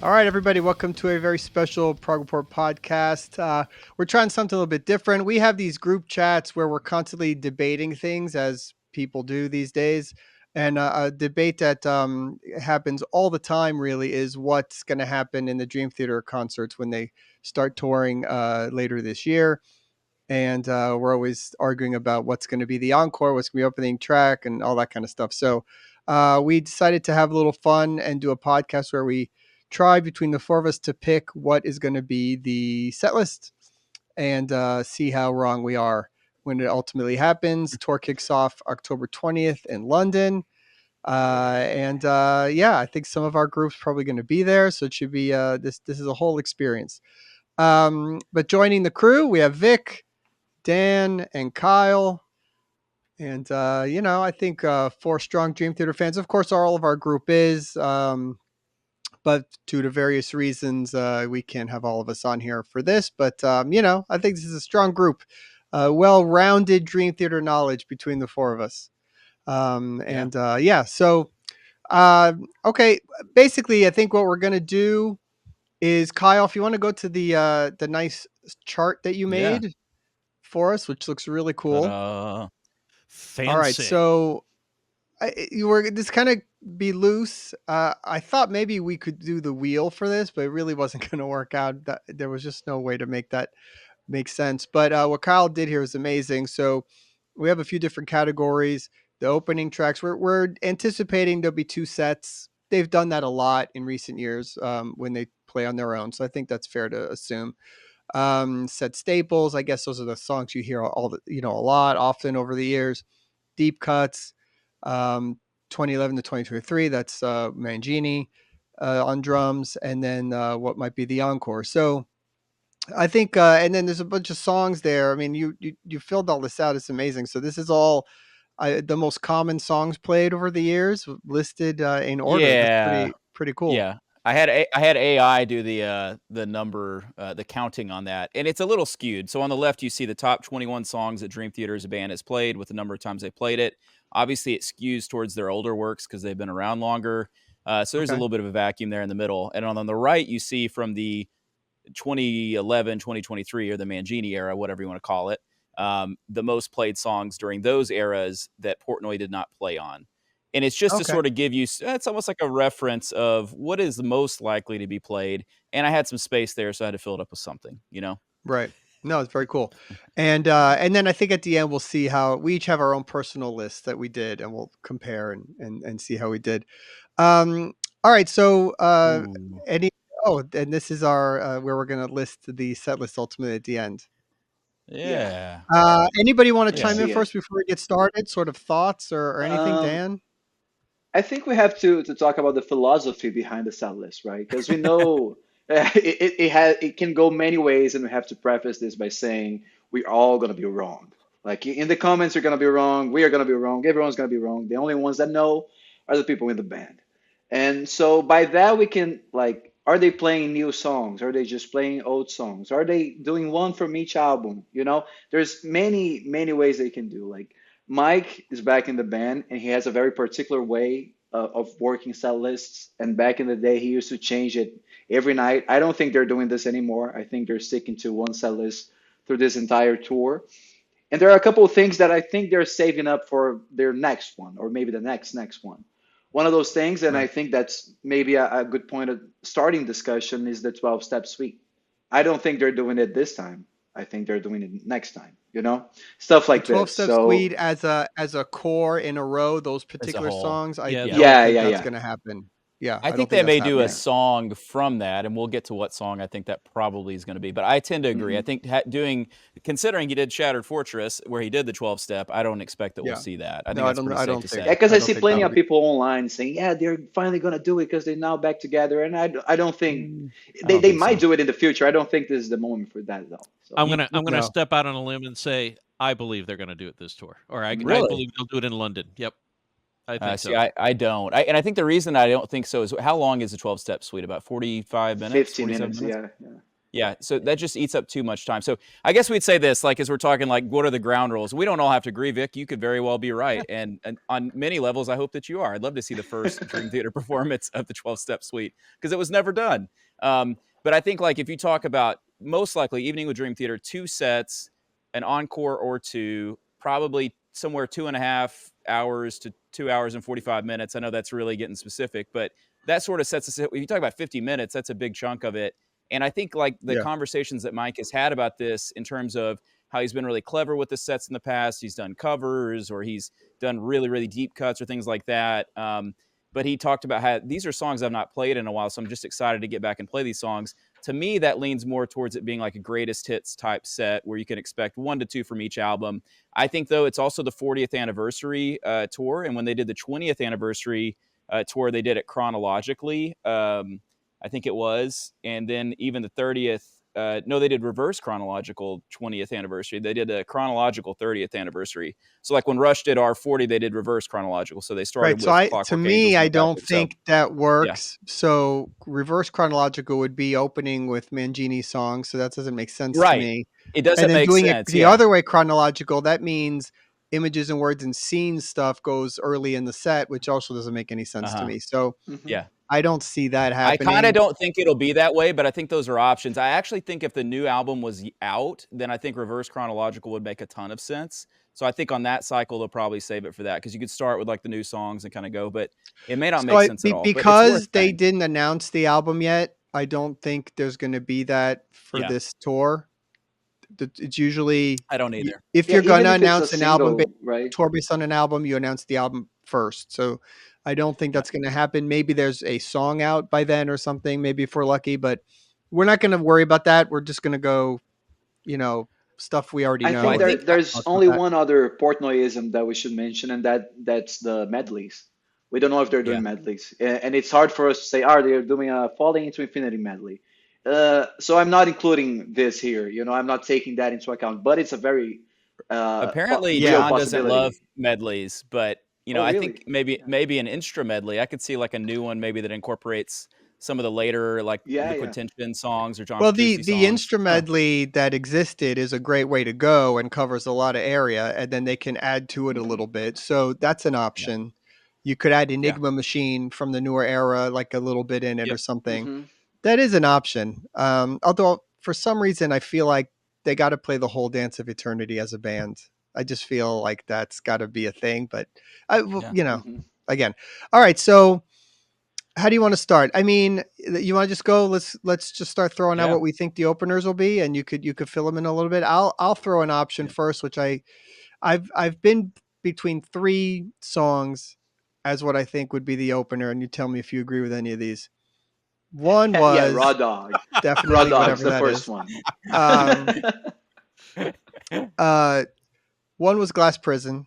All right, everybody, welcome to a very special Prog Report podcast. We're trying something a little bit different. We have these group chats where we're constantly debating things, as people do these days. And a debate that happens all the time, really, is what's going to happen in the Dream Theater concerts when they start touring later this year. And we're always arguing about what's going to be the encore, what's going to be opening track, and all that kind of stuff. So we decided to have a little fun and do a podcast where we try between the four of us to pick what is going to be the set list and see how wrong we are when it ultimately happens. Tour kicks off October 20th in London. Yeah, I think some of our groups probably going to be there. So it should be this is a whole experience. But joining the crew, we have Vic, Dan, and Kyle. And, I think four strong Dream Theater fans. Of course, all of our group is. But due to various reasons, we can't have all of us on here for this. But, I think this is a strong group, well rounded Dream Theater knowledge between the four of us. So, okay. Basically, I think what we're going to do is, Kyle, if you want to go to the nice chart that you Yeah. made for us, which looks really cool. Ta-da. All right, Fancy. so you were this kind of be loose. I thought maybe we could do the wheel for this, but it really wasn't going to work out. That there was just no way to make that make sense. But what Kyle did here is amazing. So we have a few different categories. The opening tracks. We're anticipating there'll be two sets. They've done that a lot in recent years when they play on their own. So I think that's fair to assume. Set staples. I guess those are the songs you hear a lot, often over the years. Deep cuts. 2011 to 2023. That's Mangini on drums, and then what might be the encore. So I think, and then there's a bunch of songs there. I mean, you filled all this out. It's amazing. So this is all the most common songs played over the years, listed in order. That's Yeah. pretty cool. Yeah. I had AI do the number, the counting on that, and it's a little skewed. So on the left, you see the top 21 songs that Dream Theater as a band has played with the number of times they played it. Obviously, it skews towards their older works because they've been around longer. So there's a Okay. little bit of a vacuum there in the middle. And on the right, you see from the 2011, 2023, or the Mangini era, whatever you want to call it, the most played songs during those eras that Portnoy did not play on. And it's just to Okay. sort of give you, it's almost like a reference of what is most likely to be played. And I had some space there, so I had to fill it up with something, Right. No, it's very cool. And then I think at the end we'll see how we each have our own personal list that we did, and we'll compare and see how we did. All right. So Ooh. and this is our where we're going to list the set list ultimately at the end. Yeah. Anybody want to Yeah. chime in See it. first before we get started? Sort of thoughts or anything, Um, Dan? I think we have to talk about the philosophy behind the set list, right? Because we know it can go many ways, and we have to preface this by saying we're all gonna be wrong. Like in the comments, you're gonna be wrong. We are gonna be wrong. Everyone's gonna be wrong. The only ones that know are the people in the band. And so by that we can like, are they playing new songs? Are they just playing old songs? Are they doing one from each album? There's many ways they can do. Like Mike is back in the band and he has a very particular way of working set lists. And back in the day, he used to change it every night. I don't think they're doing this anymore. I think they're sticking to one set list through this entire tour. And there are a couple of things that I think they're saving up for their next one, or maybe the next one. One of those things, and I Right. think that's maybe a good point of starting discussion, is the 12-step suite. I don't think they're doing it this time. I think they're doing it next time, stuff The like 12 this. step So suite as a core in a row, those As a particular whole. songs, I yeah, Yeah. don't think yeah, that's yeah, going to happen. Yeah, I I don't think think they that's may do a happening. song from that, and we'll get to what song I think that probably is going to be. But I tend to agree. I hmm think considering he did Shattered Fortress, where he did the 12-step, I don't expect that we'll Yeah. see that. I No, think that's pretty I safe don't to think Yeah, say. because I I don't see think plenty that'll of be people online saying, yeah, they're finally gonna do it because they're now back together, and I don't think I they, don't they think might so. do it in the future. I don't think this is the moment for that though. Uh, So No. yeah. No. No. No. No. You, No. No. you No. No. know, No. No. No. No. No. really? I believe they're going to do it this tour, or I Mm. Really? believe they'll do it in London. Yep, I think See, so. I don't. And I think the reason I don't think so is how long is the 12-step suite? About 45 minutes, 15 47 minutes. minutes? Yeah. Yeah. Yeah, so that just eats up too much time. So I guess we'd say this, like, as we're talking, like, what are the ground rules? We don't all have to agree, Vic. You could very well be right, and on many levels, I hope that you are. I'd love to see the first Dream Theater performance of the 12-step suite because it was never done. But I think, like, if you talk about most likely Evening with Dream Theater, 2 sets, an encore or 2, probably somewhere 2.5 hours to 2 hours and 45 minutes. I know that's really getting specific, but that sort of sets us. If you talk about 50 minutes, that's a big chunk of it. And I think, like, the Yeah. conversations that Mike has had about this in terms of how he's been really clever with the sets in the past, he's done covers or he's done really, really deep cuts or things like that. But he talked about how these are songs I've not played in a while, so I'm just excited to get back and play these songs. To me, that leans more towards it being like a greatest hits type set where you can expect 1 to 2 from each album. I think, though, it's also the 40th anniversary tour. And when they did the 20th anniversary tour, they did it chronologically. I think it was. And then even the 30th, no, they did reverse chronological 20th anniversary. They did a chronological 30th anniversary. So, like, when Rush did R40, they did reverse chronological. So they Right. started So with to Clockwork me, Angels and I went don't backwards. So, think that yeah. works. So reverse chronological would be opening with Mangini songs. So that doesn't make sense to Right. me. It And doesn't then make doing it sense. the Yeah. other way chronological, that means images and words and scenes stuff goes early in the set, which also doesn't make any sense to Uh-huh. me. So Hmm. Yeah. I don't see that I kind of happening. don't think it'll be that way, but I think those are options. I actually think if the new album was out, then I think reverse chronological would make a ton of sense. So I think on that cycle, they'll probably save it for that because you could start with, like, the new songs and kind of go, but it may not So make sense at all. But it's worth because they saying. didn't announce the album yet, I don't think there's going to be that for Yeah, this tour. It's usually I don't either. if Yeah, you're even gonna if it's a announce an album single, right? tour based on an album, you announce the album first. So I don't think Yeah, that's gonna happen. Maybe there's a song out by then or something, maybe if we're lucky, but we're not gonna worry about that. We're just gonna go, you know, stuff we already I well, know think I and think, not there's talk about only that. one other Portnoyism that we should mention, and that's the medleys. We don't know if they're yeah, doing medleys, and it's hard for us to say, are they doing a Falling into Infinity medley? So I'm not including this here. I'm not taking that into account, but it's a very apparently real Yeah. John doesn't love possibility. medleys, but, Oh, I think really? Yeah. maybe an Instra medley. I could see, like, a new one maybe that incorporates some of the later, like, Yeah, Liquid yeah. Tension songs or John Well, the Petrucci the songs. Huh. instrumentally that existed is a great way to go and covers a lot of area, and then they can add to it a Hmm. little bit. So that's an Yeah. option. You could add Yeah. Enigma Machine from the newer era, like a little bit in it or Yep. something. Hmm. That is an option. Although for some reason I feel like they got to play the whole Dance of Eternity as a band. I just feel like that's got to be a thing. But Yeah. Hmm. again, all right. So how do you want to start? I mean, you want to just go? Let's just start throwing out Yeah. what we think the openers will be, and you could fill them in a little bit. I'll throw an option Yeah. first, which I've been between 3 songs as what I think would be the opener, and you tell me if you agree with any of these. One Yeah, Raw was Dog. Raw definitely Dog's whatever the that first is. one. Um, uh, one was Glass Prison.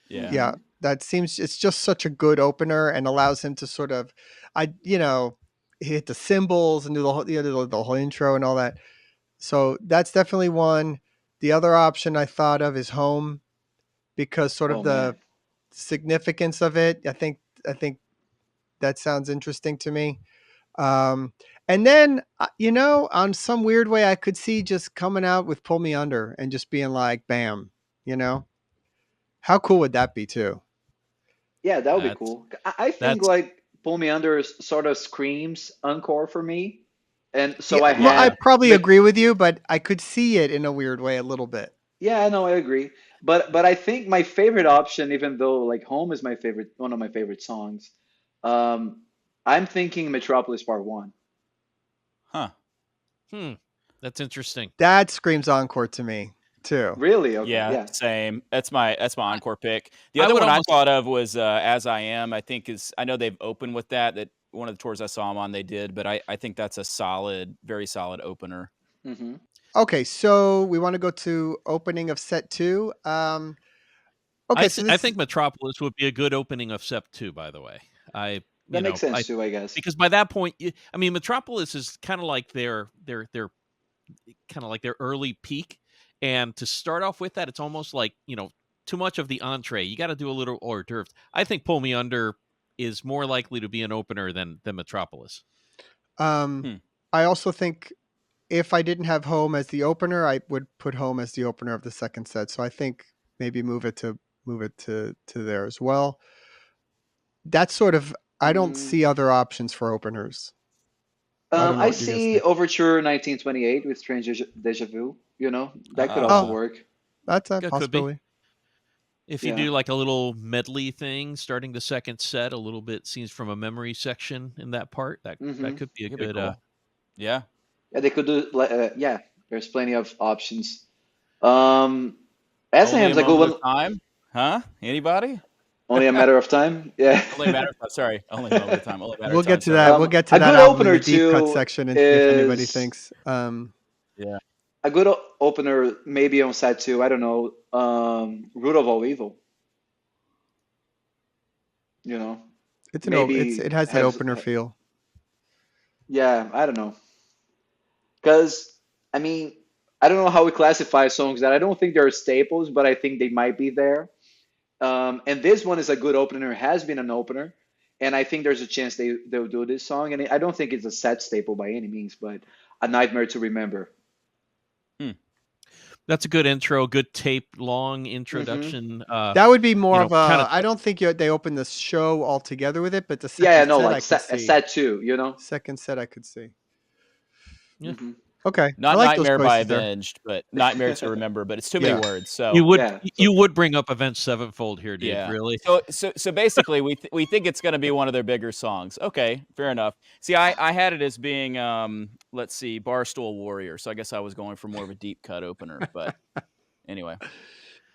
Yeah. Yeah, Hmm. that seems it's just such a good opener and allows him to sort of, hit the cymbals and do the whole intro and all that. So that's definitely one. The other option I thought of is Home because sort of Oh the man. significance of it. I think that sounds interesting to me. Um, and then, on some weird way, I could see just coming out with Pull Me Under and just being like, bam, you know? How cool would that be, too? Yeah, that would be That's cool. I think that's like Pull Me Under sort of screams Encore for me. And Yeah, so I well, I yeah. had probably Met agree with you, but I could see it in a weird way a little bit. yeah, I know, I agree. But I think my favorite option, even though like Home is my favorite, one of my favorite songs, um, I'm thinking Metropolis Part One. Huh. Hmm. That's interesting. That screams encore to me, too. Really? Okay, Yeah, yeah. same. That's my I, encore pick. The I other would one I almost thought of was As I Am. I think is I know they've opened with that one of the tours I saw them on they did, but I think that's a solid, very solid opener. Hmm. Okay, so we want to go to opening of set 2. Okay, so I this think Metropolis would be a good opening of Sep 2, by the way. I That you makes know, I sense too, I guess. because by that point I mean Metropolis is kind of like their kind of like their early peak, and to start off with that it's almost like, too much of the entree. You got to do a little hors d'oeuvres. I think Pull Me Under is more likely to be an opener than Metropolis. um Hmm. I also think if I didn't have Home as the opener, I would put Home as the opener of the second set. So I think maybe move it to there as well. That's sort of, I don't Mm, see other options for openers. I don't know I what you guys see think. Overture 1928 with Strange Deja Vu. You know, that could also Oh, work. that's a Yeah, could be. possibility. If you Yeah. do like a little medley thing, starting the second set, a little bit scenes from a memory section in that part, that Hmm. could be a It could be good. cool. Yeah. Yeah, they could do. Yeah, there's plenty of options. Um, Only a Assam's a good moment one. of time. Huh? Anybody? Only a matter of time. Yeah. Only a matter of time. Sorry. Only a moment of time. Only a matter of We'll time. get to Sorry. that. We'll get to A that good album in opener the deep cut too section and see if anybody is thinks. Yeah. a good opener. Maybe on side two. I don't know. Root of all evil. You know, It maybe has that have. opener feel. Yeah, I don't know. Because I mean, I don't know how we classify songs that I don't think they're staples, but I think they might be there. And this one is a good opener, has been an opener, and I think there's a chance they'll do this song. And I don't think it's a set staple by any means, but a nightmare to remember. Hmm. That's a good intro, good tape, long Hmm. introduction. That would be more of Kind a. of. I don't think they open the show all together with it, but the Yeah, second yeah, no, set like I could a see. set two, you know. Second set I could see. Yeah. Hmm. Okay, I Not like those Nightmare by choices there. Avenged, but Nightmare to Remember. But it's too many Yeah. words. So You would Yeah. you So would bring up Avenged Sevenfold here, dude. yeah. Really? So basically, we think it's going to be one of their bigger songs. Okay, fair enough. See, I had it as being let's see, Barstool Warrior. So I guess I was going for more of a deep cut opener. But anyway,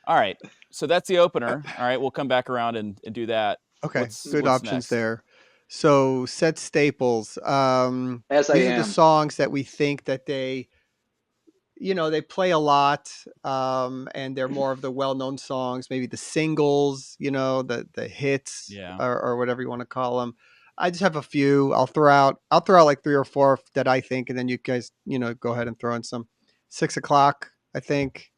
all right. So that's the opener. All right, we'll come back around and do that. Okay, What's good mhm. what's options next? there. So set staples. As I These are the am. songs that we think that they play a lot, and they're more of the well-known songs, maybe the singles, the hits, Yeah. or whatever you want to call them. I just have a few. I'll throw out like 3 or 4 that I think, and then you guys, go ahead and throw in some. 6 o'clock, I think.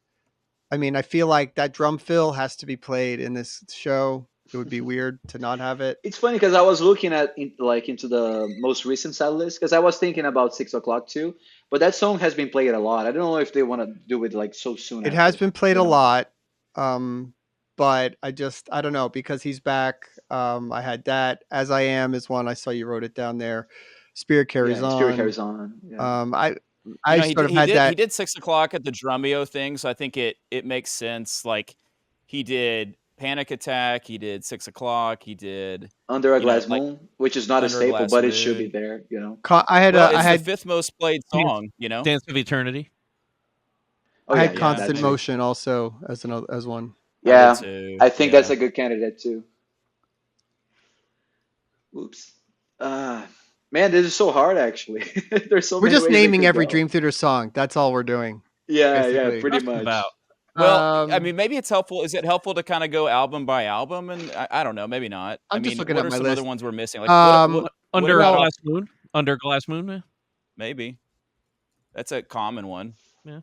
I mean, I feel like that drum fill has to be played in this show. It would be weird to not have it. It's funny because I was looking into the most recent set list because I was thinking about 6 o'clock too, but that song has been played a lot. I don't know if they want to do it like so soon It has after, been played you a know? lot, but I don't know, because he's back. I had that. As I Am is one. I saw you wrote it down there. Spirit Carries Yeah, Spirit On. carries on. Yeah. I You I know, sort of had he that. did 6 o'clock at the Drumeo thing, so I think it makes sense. Like he did Panic Attack, he did 6 o'clock, he did Under a Glass like Moon, which is not a Under a staple, Glass but it should be Moon. there, you know? Well, I it's the had fifth most played Dance, song. Dance of Eternity. Oh, I yeah, had yeah, Yeah, that Constant too. maybe Motion also as one. I did Yeah, too. I think that's Yeah. a good candidate too. Oops. Uh, Man, this is so hard actually. There's so We're many just ways they naming could every go. Dream Theater song. That's all we're doing, Yeah, yeah, basically. pretty Talking much. about. Well, I Um, mean, maybe it's helpful. Is it helpful to kind of go album by album? And I don't know, maybe not. I I'm just mean, looking what at are my some other list. ones we're missing? Like, Um, what Under a about well, Glass Moon. Under a Glass Moon. maybe that's a common one. Yeah.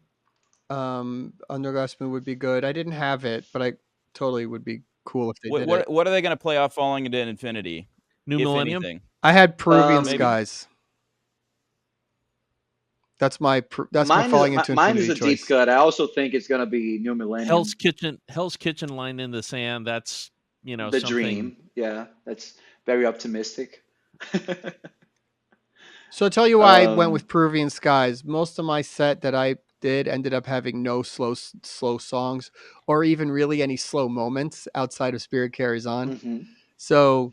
Underglassman would be good. I didn't have it, but I totally would be cool if they did it. What are they going to play off Falling into Infinity, New if Millennium. anything? I had Peruvian Um, Maybe. Skies. That's my falling into mine is infinity a deep choice. cut. I also think it's gonna be New Hell's Millennium, Kitchen. Hell's Kitchen. Line in the Sand. That's The something. Dream. Yeah, that's very optimistic. So I'll tell you why I went um, with Peruvian Skies. Most of my set that I did ended up having no slow songs, or even really any slow moments outside of Spirit Carries On. mhm. So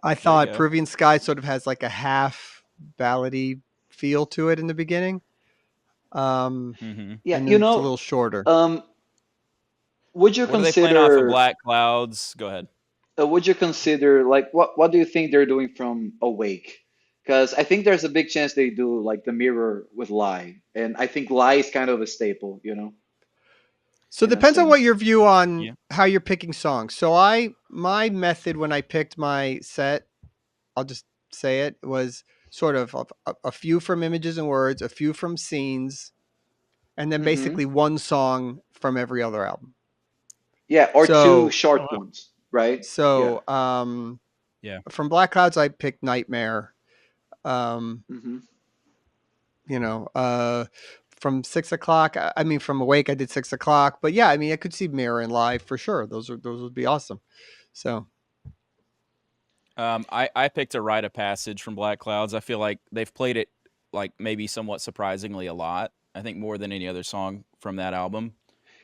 I There you thought go. Peruvian Sky sort of has like a half ballady feel to it in the beginning, Hmm. Yeah, and you then it's a know, little shorter. um, would you What are they playing off of? consider? Black Clouds. Go ahead. Would you consider like what do you think they're doing from Awake? Because I think there's a big chance they do like the Mirror with Lie, and I think Lie is kind of a staple, So it in a depends on what sense. your view on Yeah. how you're picking songs. So my method when I picked my set, I'll just say it, was sort of a few from Images and Words, a few from Scenes, and then Hmm. basically one song from every other album. Yeah, or two So Oh, short wow. ones, right? Yeah. so Yeah. from Black Clouds I picked Nightmare. Um, Hmm. you know, from 6 o'clock. I mean, from Awake, I did 6 o'clock. But yeah, I mean, I could see Mirror and Live for sure. Those would be awesome. So I picked a Rite of Passage from Black Clouds. I feel like they've played it like maybe somewhat surprisingly a lot. I think more than any other song from that album.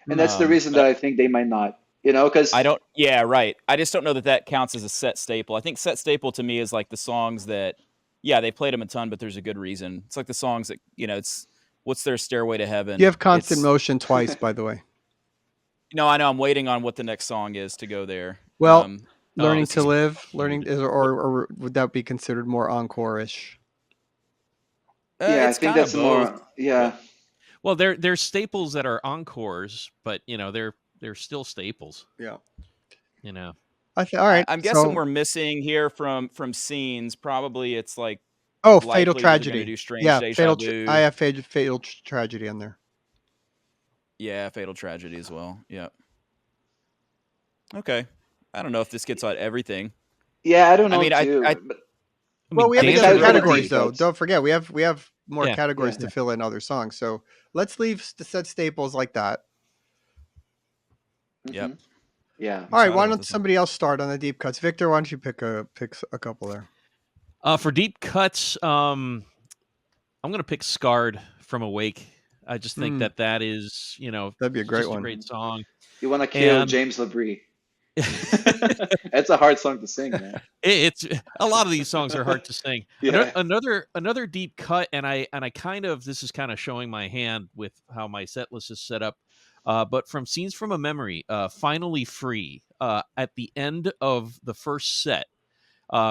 And that's the reason that But I think they might not, you know, because I don't. Yeah, right. I just don't know that that counts as a set staple. I think set staple to me is like the songs that, yeah, they played them a ton, but there's a good reason. It's like the songs that it's what's their Stairway to you Heaven. have Constant It's Motion twice, by the way. no, I know. I'm waiting on what the next song is to go there. Well, Oh, Learning this to is Live, weird. or would that be considered more encore-ish? yeah, I It's think kind of that's both, more, but yeah. Well, they're staples that are encores, but they're still staples. Yeah. You know. All right. I'm guessing So, we're missing here from scenes. Probably it's like oh, Fatal likely that they're going to Tragedy. do Strange Yeah, Deja I Vu. have Fatal Tragedy on there. Yeah, Fatal Tragedy as well. Yeah. Okay. I don't know if this gets on everything. Yeah, I don't I know mean, I too, but I Well, mean, we have to get dance through besides all the categories deep retarded. though. cuts, Don't forget, we have more Yeah. categories yeah. to fill in other songs. So let's leave the set staples like that. yep. Hmm. Yeah. I'm All right. excited Why about don't this one. somebody else start on the deep cuts? Victor, why don't you pick a couple there? For deep cuts, I'm gonna pick "Scarred" from Awake. I just think Hmm, that is that'd be a great just a one. great song. You want to kill And James LaBrie. It's a hard song to sing, man. it's a lot of these songs are hard to sing. Yeah. Another deep cut, and I kind of, this is kind of showing my hand with how my set list is set up. But from Scenes from a Memory, "Finally Free," at the end of the first set,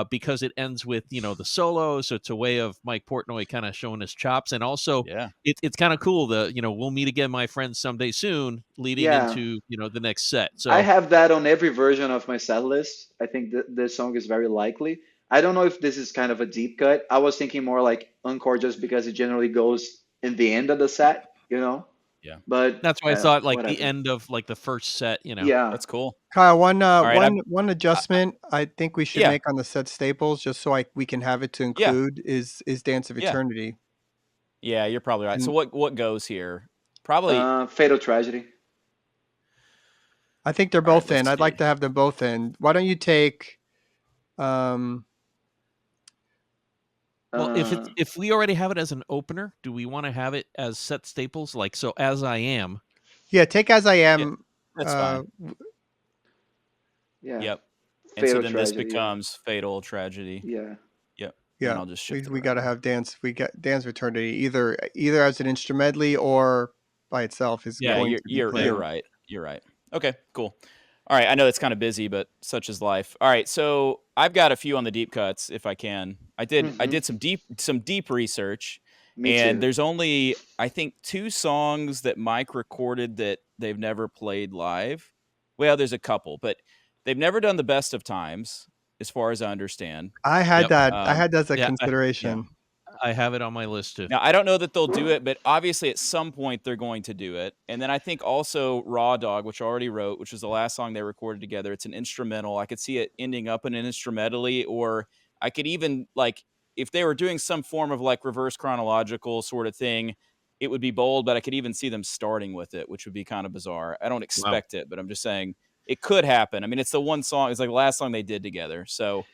because it ends with the solo, so it's a way of Mike Portnoy kind of showing his chops, and also Yeah. it's kind of cool. We'll meet again, my friends, someday soon, leading Yeah. into the next set. I So have that on every version of my set list. I think this song is very likely. I don't know if this is kind of a deep cut. I was thinking more like Encore just because it generally goes in the end of the set, you know? Yeah. But that's why I thought like the whatever. end of like the first set. Yeah. That's cool. Kyle, All right. one adjustment I think we should Yeah. make on the set staples, just so we can have it to Yeah. include, is Dance of Yeah. Eternity. Yeah. You're probably right. So And what goes here? Probably. Fatal Tragedy. I think they're All right. both in. Let's I'd like see. to have them both in. Why don't you take? Um, well, Uh, if we already have it as an opener, do we want to have it as set staples, like so As I Am? yeah, take As I Yeah. Am. That's fine. yeah. Yep. And so Fatal then this Tragedy. Yeah. becomes Fatal Tragedy. Yeah. Yep. And then Yeah, I'll just shift it we got to around. have Dance. We got Dance of Eternity either as an instrumentally or by itself is Yeah. going You're to be you're you're played. Yeah. right. You're right. Okay. Cool. All right. I know it's kind of busy, but such is life. All right. So I've got a few on the deep cuts, if I can. I Hmm. did some deep research, Me and too. there's only I think 2 songs that Mike recorded that they've never played live. Well, there's a couple, but they've never done the Best of Times, as far as I understand. I had Yep. that. I Um, had that as a Yeah, yeah. consideration. I have it on my list too. Now, I don't know that they'll do it, but obviously at some point they're going to do it. And then I think also Raw Dog, which I already wrote, which was the last song they recorded together. It's an instrumental. I could see it ending up in an instrumentally, or I could even like if they were doing some form of like reverse chronological sort of thing, it would be bold, but I could even see them starting with it, which would be kind of bizarre. I don't Wow. expect it, but I'm just saying it could happen. I mean, it's the one song, it's like the last song they did together. So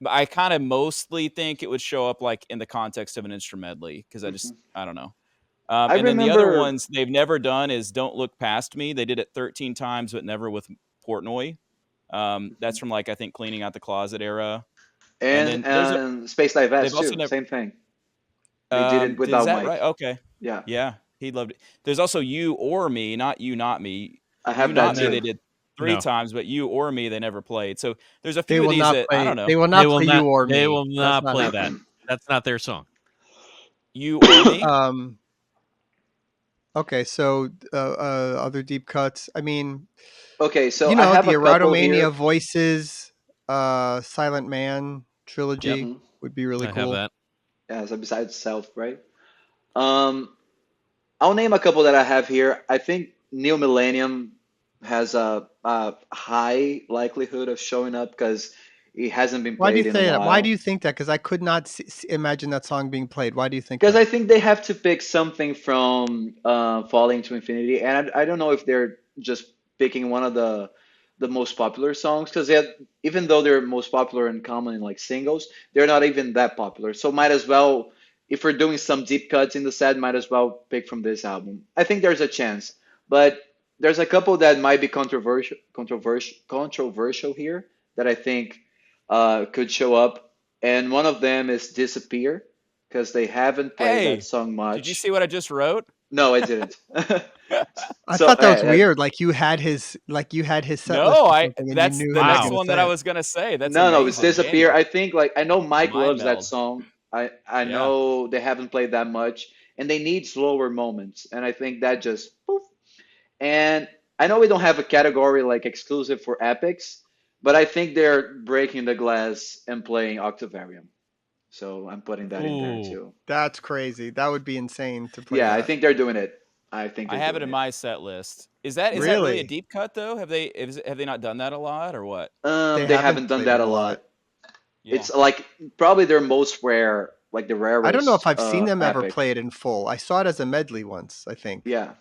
but I kind of mostly think it would show up like in the context of an instrumentally because Hmm. I don't know. I And then the other remember, ones they've never done is "Don't Look Past Me." They did it 13 times, but never with Portnoy. That's from like I think Cleaning Out the Closet era. And and then there's a Space Dive they've S also too. never Same thing. They did it is without that right? Mike. Okay, Yeah. yeah, he loved it. There's also "You or Me," not "You Not Me." I "You have that Not And Me" then they too. did three no, times, but "You or Me" they never played. So there's a They few of will these not that I play. don't know. They will not play You or they Me. will That's not not play that. happening. That's not their song. "You or Me." Um. Okay. So other deep cuts. I mean, Okay, so you I know, have the a couple Erotomania here. Voices, Silent Man Yep, trilogy Hmm. would be really I have cool. that. As a besides self, right? Um, I'll name a couple that I have here. I think New Millennium has a high likelihood of showing up because It hasn't been Why do you played in a say that? Why do while. you think that? Because I could not imagine that song being played. Why do you think Because that? I think they have to pick something from Falling to Infinity, and I don't know if they're just picking one of the most popular songs. Because even though they're most popular and common in like singles, they're not even that popular. So might as well, if we're doing some deep cuts in the set, might as well pick from this album. I think there's a chance, but there's a couple that might be controversial here that I think could show up, and one of them is Disappear because they haven't played that Hey, song did you much. see what I just wrote? No, I didn't. I So thought that was weird. Like you had his set list No, or I something, and you that's knew the he was next going Wow. to one that say I it. was gonna say. That's no, it's amazing, Disappear. Daniel. I think like I know Mike Mind loves that meld. song. I Yeah. know they haven't played that much, and they need slower moments, and I think that just poof. And I know we don't have a category like exclusive for epics, but I think they're breaking the glass and playing Octavarium. So I'm putting that in there Ooh. too. That's crazy. That would be insane to play Yeah, I that. think they're doing it. I think I they're have it doing in it. my set list. Is that really a Really? deep cut though? Have they not done that a lot or what? They They haven't haven't done played that it a a lot. lot. Yeah. It's like probably their most rare, like the I don't know if rarest I've seen them ever epic. play it in full. I saw it as a medley once, I think. Yeah.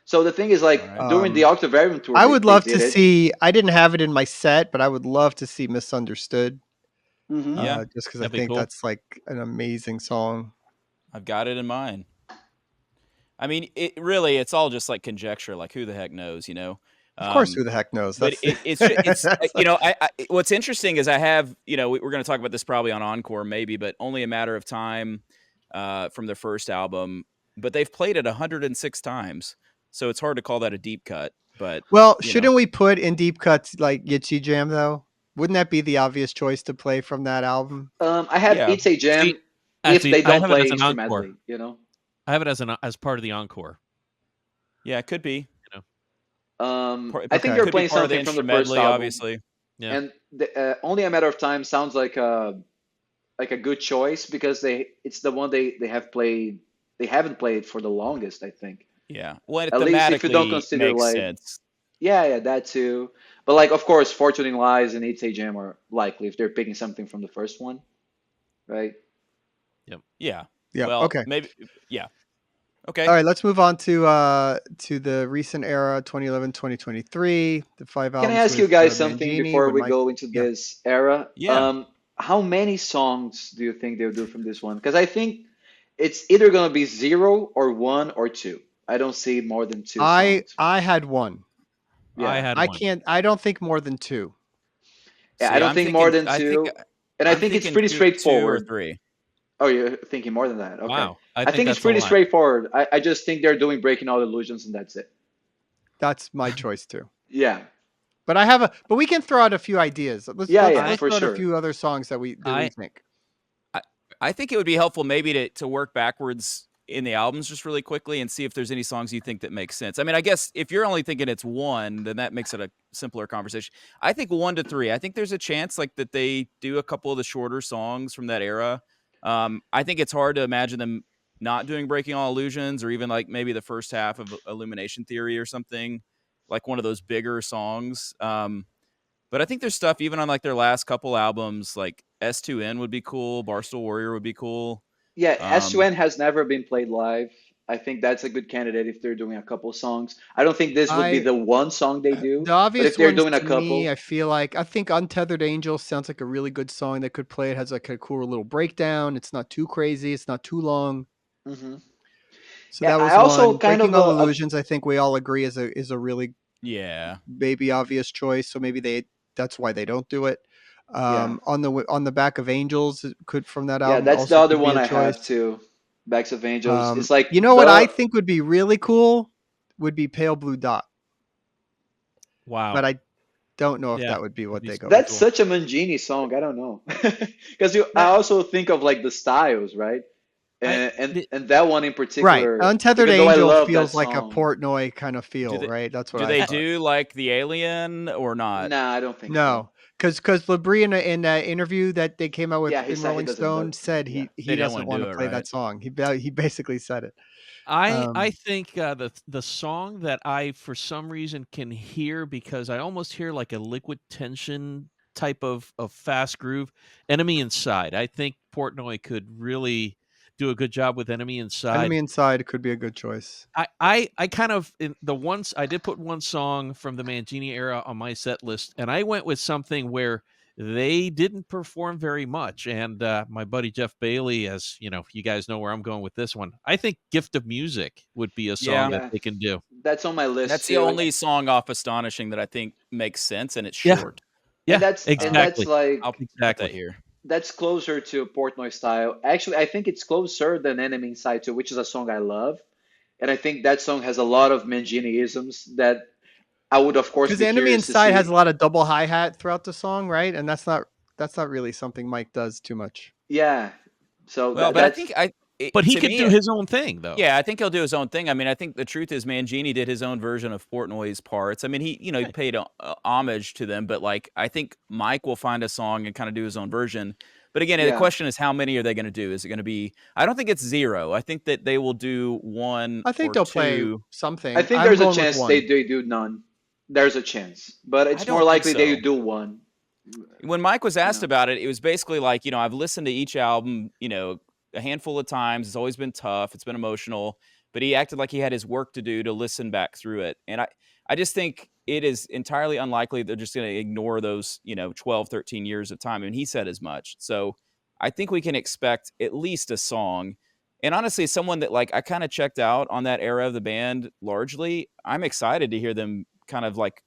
So the thing is, All like right. during the Um, Octavarium tour, I they, would they love to did it. see. I didn't have it in my set, but I would love to see "Misunderstood." Hmm. Yeah, Just because I That'd be think cool. that's like an amazing song. I've got it in mine. I mean, it's all just like conjecture, like who the heck knows, you know? Of course, Um, who the heck knows? but That's it's that's what's interesting is I have, we're going to talk about this probably on Encore maybe, but only a matter of time from their first album. But they've played it 106 times, so it's hard to call that a deep cut. But well. you know, Shouldn't we put in deep cuts like Yitchy Jam though? Wouldn't that be the obvious choice to play from that album? I have yeah, It's a See, Jam if actually, they I don't have it play as an encore. instrumentally, you know? I have it as part of the encore. yeah, it could be. You know. I think Okay. they're Could be playing part of the something from the first instrumentally, album, obviously. Yeah. and Only a Matter of Time sounds like a good choice because it's the one they have played. They haven't played for the longest, I think. Yeah. Well, it At least if you don't thematically consider makes like sense. yeah, that too. But like, of course, Fortune in Lies and It's a Jam are likely if they're picking something from the first one, right? Yep. Yeah. Yeah. Well, Okay. maybe. Yeah. All Okay. right. Let's move on to the recent era, 2011, 2023. The five Can I albums ask you with guys something Mangini. before When we Mike. go into Yeah. this era? Yeah. How many songs do you think they'll do from this one? Because I think it's either gonna be zero or one or two. I don't see more than two songs. I had one. I Yeah. had I one. can't. I don't think more than two. Yeah, I See, don't think more than I think two. And I I'm think it's thinking pretty two or straightforward. three. Oh, you're thinking more than that. Okay. Wow. I I think think it's that's a pretty lot. straightforward. I just think they're doing Breaking All Illusions and that's it. That's my choice too. Yeah. But I have a. But we can throw out a few ideas. Let's Yeah, let's yeah, I let's for throw out a sure. few other songs that we I think. I, I think it would be helpful maybe to work backwards in the albums just really quickly and see if there's any songs you think that make sense. I mean, I guess if you're only thinking it's one, then that makes it a simpler conversation. I think 1 to 3. I think there's a chance like that they do a couple of the shorter songs from that era. I think it's hard to imagine them not doing Breaking All Illusions or even like maybe the first half of Illumination Theory or something like one of those bigger songs. But I think there's stuff even on like their last couple albums, like S2N would be cool, Barstool Warrior would be cool. Yeah, Um, S2N has never been played live. I think that's a good candidate if they're doing a couple songs. I don't think this would be I the one song they do, the but if obvious they're ones doing a to me, couple, I feel like I think Untethered Angel sounds like a really good song that could play. It has like a cool little breakdown. It's not too crazy. It's not too long. hmm So yeah, that I was also one. kind Breaking of All Illusions, I think we all agree is a really yeah. maybe obvious choice. So maybe that's why they don't do it. yeah, On the back of Angels it could from that yeah, album that's the also other could be one a I have choice. too. Backs of Angels. It's like You know what I the think would be really cool would be Pale Blue Dot, wow. but I don't know if Yeah. that would be That'd what be they go pretty with. that's cool. such a Mangini song. I don't know, because I That also think of like the styles, right? I And that one in right, particular, Untethered even though I Angel love that feels like a song, Portnoy kind of Do feel, they right? That's what do I they eh, thought. do like the Alien or not? nah, I don't think so. No, because Labrie in that interview that they came out with Yeah, he in said he Rolling doesn't. Stone said Yeah. he They didn't doesn't want to want do to it, play that right? song. He basically said it. I Um, think the song that I for some reason can hear because I almost hear like a Liquid Tension type of fast groove, Enemy Inside. I think Portnoy could really do a good job with Enemy Inside. Enemy Inside could be a good choice. I kind of I did put one song from the Mangini era on my set list, and I went with something where they didn't perform very much. And my buddy Jeff Bailey, as you know, you guys know where I'm going with this one. I think "Gift of Music" would be a song that they can do. That's on my list. That's too. the only song off Astonishing that I think makes sense, and it's Yeah. short. Yeah, and that's exactly. like I'll put Exactly. that here. that's closer to Portnoy style. Actually, I think it's closer than Enemy Inside too, which is a song I love. And I think that song has a lot of Mangini-isms that I would, of course, Because be Enemy curious to Inside has a see. lot of double hi-hat throughout the song, right? And that's not really something Mike does too much. Yeah. So Well, but I think But he to could me, do his own thing, though. yeah, I think he'll do his own thing. I mean, I think the truth is Mangini did his own version of Portnoy's parts. I mean, he Right. paid homage to them, but like I think Mike will find a song and kind of do his own version. But again, the yeah, question is how many are they going to do? Is it going to be? I don't think it's zero. I think that they will do one I think or they'll play two. I something. think I'm there's a going with chance they one. do none. There's a chance, but I it's more don't think likely they so. do one. When Mike was You asked know. about it, it was basically like, I've listened to each album, a handful of times. It's always been tough. It's been emotional, but he acted like he had his work to do to listen back through it. And I just think it is entirely unlikely they're just going to ignore those, 12, 13 years of time. And he said as much. So I think we can expect at least a song. And honestly, someone that like I kind of checked out on that era of the band largely, I'm excited to hear them kind of like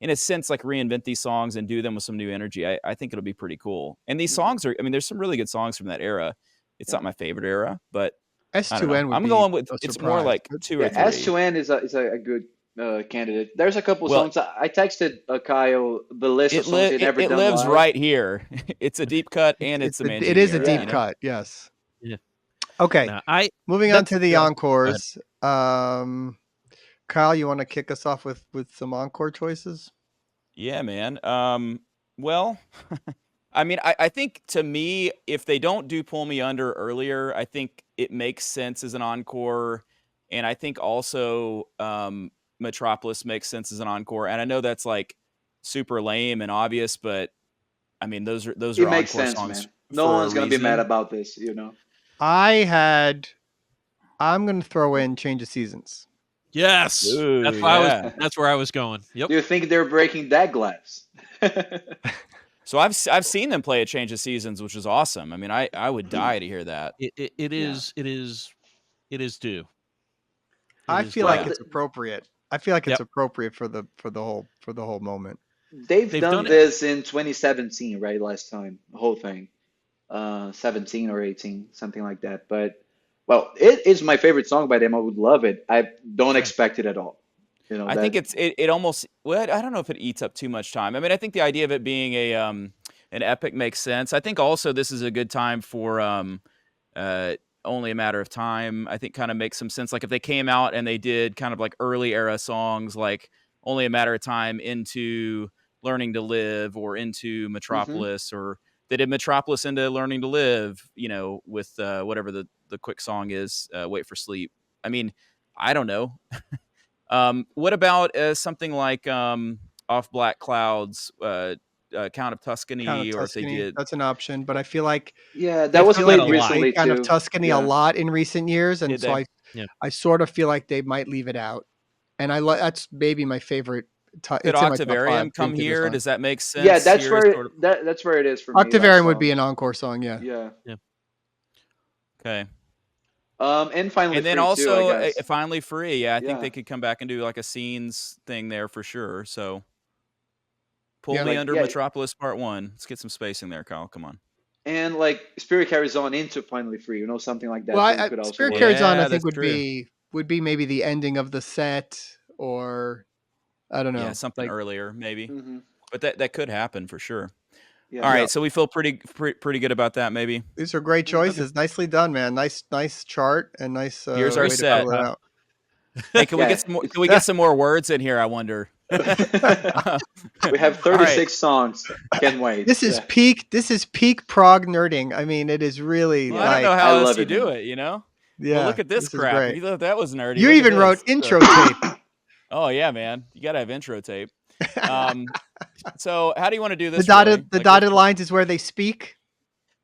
in a sense, like reinvent these songs and do them with some new energy. I think it'll be pretty cool. And these Mhm. songs are, I mean, there's some really good songs from that era. It's Yeah. not my favorite era, but I don't know. S2N would I'm be going with a it's more surprise. like two or Yeah, three. S2N is a good candidate. There's a couple Well, songs I texted Kyle the list of songs he'd never it done lives live. right here. It's a deep cut and it's the It Mangini is a era, deep Yeah. cut. Yes. Yeah. Okay. Now, Moving on to the go ahead. encores. Kyle, you want to kick us off with some encore choices? Yeah, man. Well, I mean, I think to me, if they don't do Pull Me Under earlier, I think it makes sense as an encore. And I think also Metropolis makes sense as an encore. And I know that's like super lame and obvious, but I mean, those are It makes encore sense, songs man. No for a one's gonna be mad reason. about this, you know. I'm going to throw in Change of Seasons. Yes, Ooh, that's yeah. that's where I was going. Yep. Do you think they're breaking that glass? So I've seen them play a Change of Seasons, which is awesome. I mean, I would die to hear that. It Yeah. is due. I is feel due. like Well, it's appropriate. I feel like it's Yep. appropriate for the whole moment. they've They've done done it. this in 2017, right? Last time, the whole thing, 17 or 18, something like that. But well, it is my favorite song by them. I would love it. I don't Right. expect it at all. You know I that. think it almost well, I don't know if it eats up too much time. I mean, I think the idea of it being an epic makes sense. I think also this is a good time for uh Only a Matter of Time. I think kind of makes some sense. Like if they came out and they did kind of like early era songs like Only a Matter of Time into Learning to Live or into Hmm. Metropolis, or they did Metropolis into Learning to Live, with whatever the quick song is, Wait for Sleep. I mean, I don't know. What about something like Off Black Clouds, Count of Count of Tuscany, or if they Tuscany, did that's an option, but I feel like Yeah, that they've was Done that played a lot. played recently Count of too. Tuscany a Yeah. lot in recent years, and did so they? Yeah. I sort of feel like they might leave it out. And that's maybe my favorite. Could It's in my top five Octavarium come Dream Theater here? songs. Does that make Yeah, sense here? As sort of that's where it is for me. That Octavarium would be song. an encore song, yeah. Yeah. Yeah. okay. And finally And then free too, I also guess. Finally Free. Yeah, I think Yeah. they could come back and do like a scenes thing there for sure. So Pull Yeah. Me Like Under yeah, Metropolis Part 1. Let's get some spacing there, Kyle. Come on. and like Spirit Carries On into Finally Free, something like Well, that too could also Spirit work. Carries On, I Yeah, think that's true. would be maybe the ending of the set, or I don't Yeah, know, something like earlier maybe. Hmm. But that could happen for sure. All Yeah. yeah. right, so we feel pretty good about that maybe. These are great Mhm. choices. Nicely done, man. Nice chart and nice Here's our way to set. fill it out. Hey, can we get Yeah. some more? Can we get some more words in here? I wonder. We have All right. 36 songs. Can't wait. This is Yeah. peak prog nerding. I mean, it is really Well, I don't Yeah. know like, I how else love you it, do man. it. Well, yeah, look at this this is crap. If great. you thought that was nerdy, You look at even wrote this. intro tape. Oh yeah, man, you gotta have intro tape. So how do you want to do The this, Roy? dotted lines is where they speak.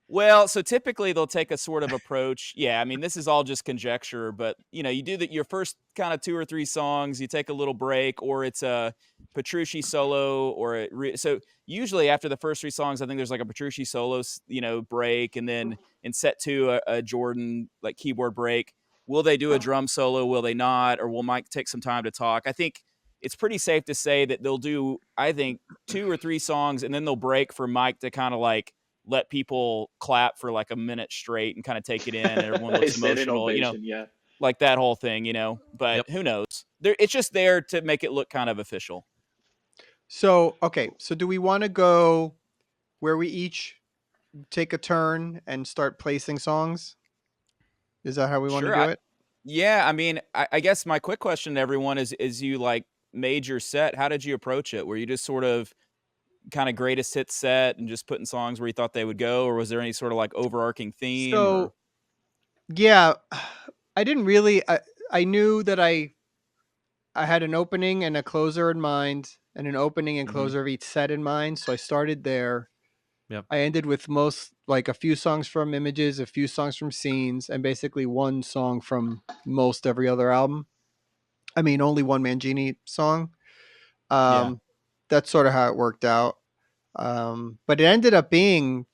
Well, so typically they'll take a sort of approach. Yeah, I mean, this is all just conjecture, but you do that your first kind of 2 or 3 songs, you take a little break, or it's a Petrucci solo, or so usually after the first 3 songs, I think there's like a Petrucci solo, break, and then in set 2 a Jordan like keyboard break. Will they do a drum solo? Will they not? Or will Mike take some time to talk? I think it's pretty safe to say that they'll do, I think, 2 or 3 songs, and then they'll break for Mike to kind of like let people clap for like a minute straight and kind of take it in, and everyone looks Standing emotional, ovation, yeah. like that whole thing, but Yep. who knows? It's just there to make it look kind of official. So, okay. So do we want to go where we each take a turn and start placing songs? Is that how we want to do it? Yeah, I mean, I guess my quick question to everyone is you like made your set, how did you approach it? Were you just sort of kind of greatest hit set and just putting songs where you thought they would go, or was there any sort of like overarching theme? Or So, yeah, I didn't really I knew that I had an opening and a closer in mind, and an opening and Mhm. closer of each set in mind, so I started there. Yep. I ended with most like a few songs from Images, a few songs from Scenes, and basically one song from most every other album. I mean, only one Mangini song. Yeah. That's sort of how it worked out. But it ended up being,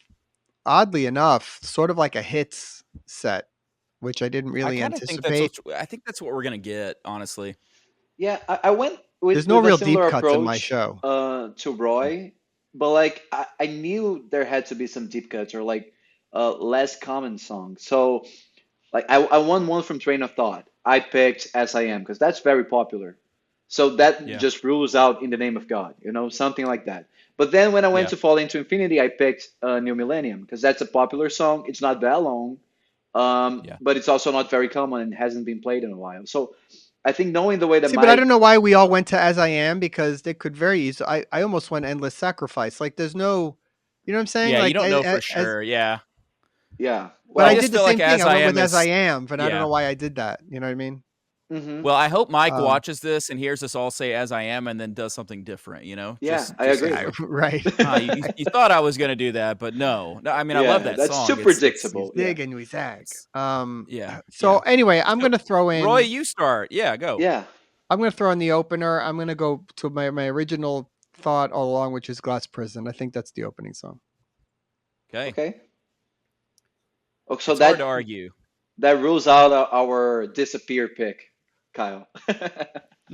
oddly enough, sort of like a hits set, which I didn't I really kind of think that's anticipate. I think that's what we're going to get, honestly. Yeah, I went There's no with a real similar deep cuts in my approach show. to Roy, but like I knew there had to be some deep cuts or like less common songs. So like I won one from Train of Thought. I picked As I Am because that's very popular. So that Yeah. just rules out In the Name of God, something like that. But then when I went Yeah. to Fall into Infinity, I picked New Millennium because that's a popular song. It's not that long, Yeah. but it's also not very common and hasn't been played in a while. So I think knowing the way that See, but I don't Mike, know why we all went to As I Am, because they could very easily. I almost went Endless Sacrifice. Like, there's no, you know what I'm saying? Yeah, you Like, don't know for as sure. Yeah. yeah, but I I well, just did the feel like same thing. As I I went Am with As I is Am, but I don't yeah. know why I did that. You know what I mean? hmm Well, I hope Mike Um, watches this and hears us all say "As I Am" and then does something different. yeah, I Just so agree. he's like, right. you thought I was going to do that, but no. No, I mean, I love Yeah, that that's song. too We predictable. Yeah, zig and we zag. Yeah, So yeah. anyway, So, Roy, you start. Yeah, go. yeah. I'm gonna throw in the opener. I'm gonna go to my original thought all along, which is Glass Prison. I think that's the opening song. Okay. Okay. Oh, so It's hard to argue. that rules out our disappear pick, Kyle.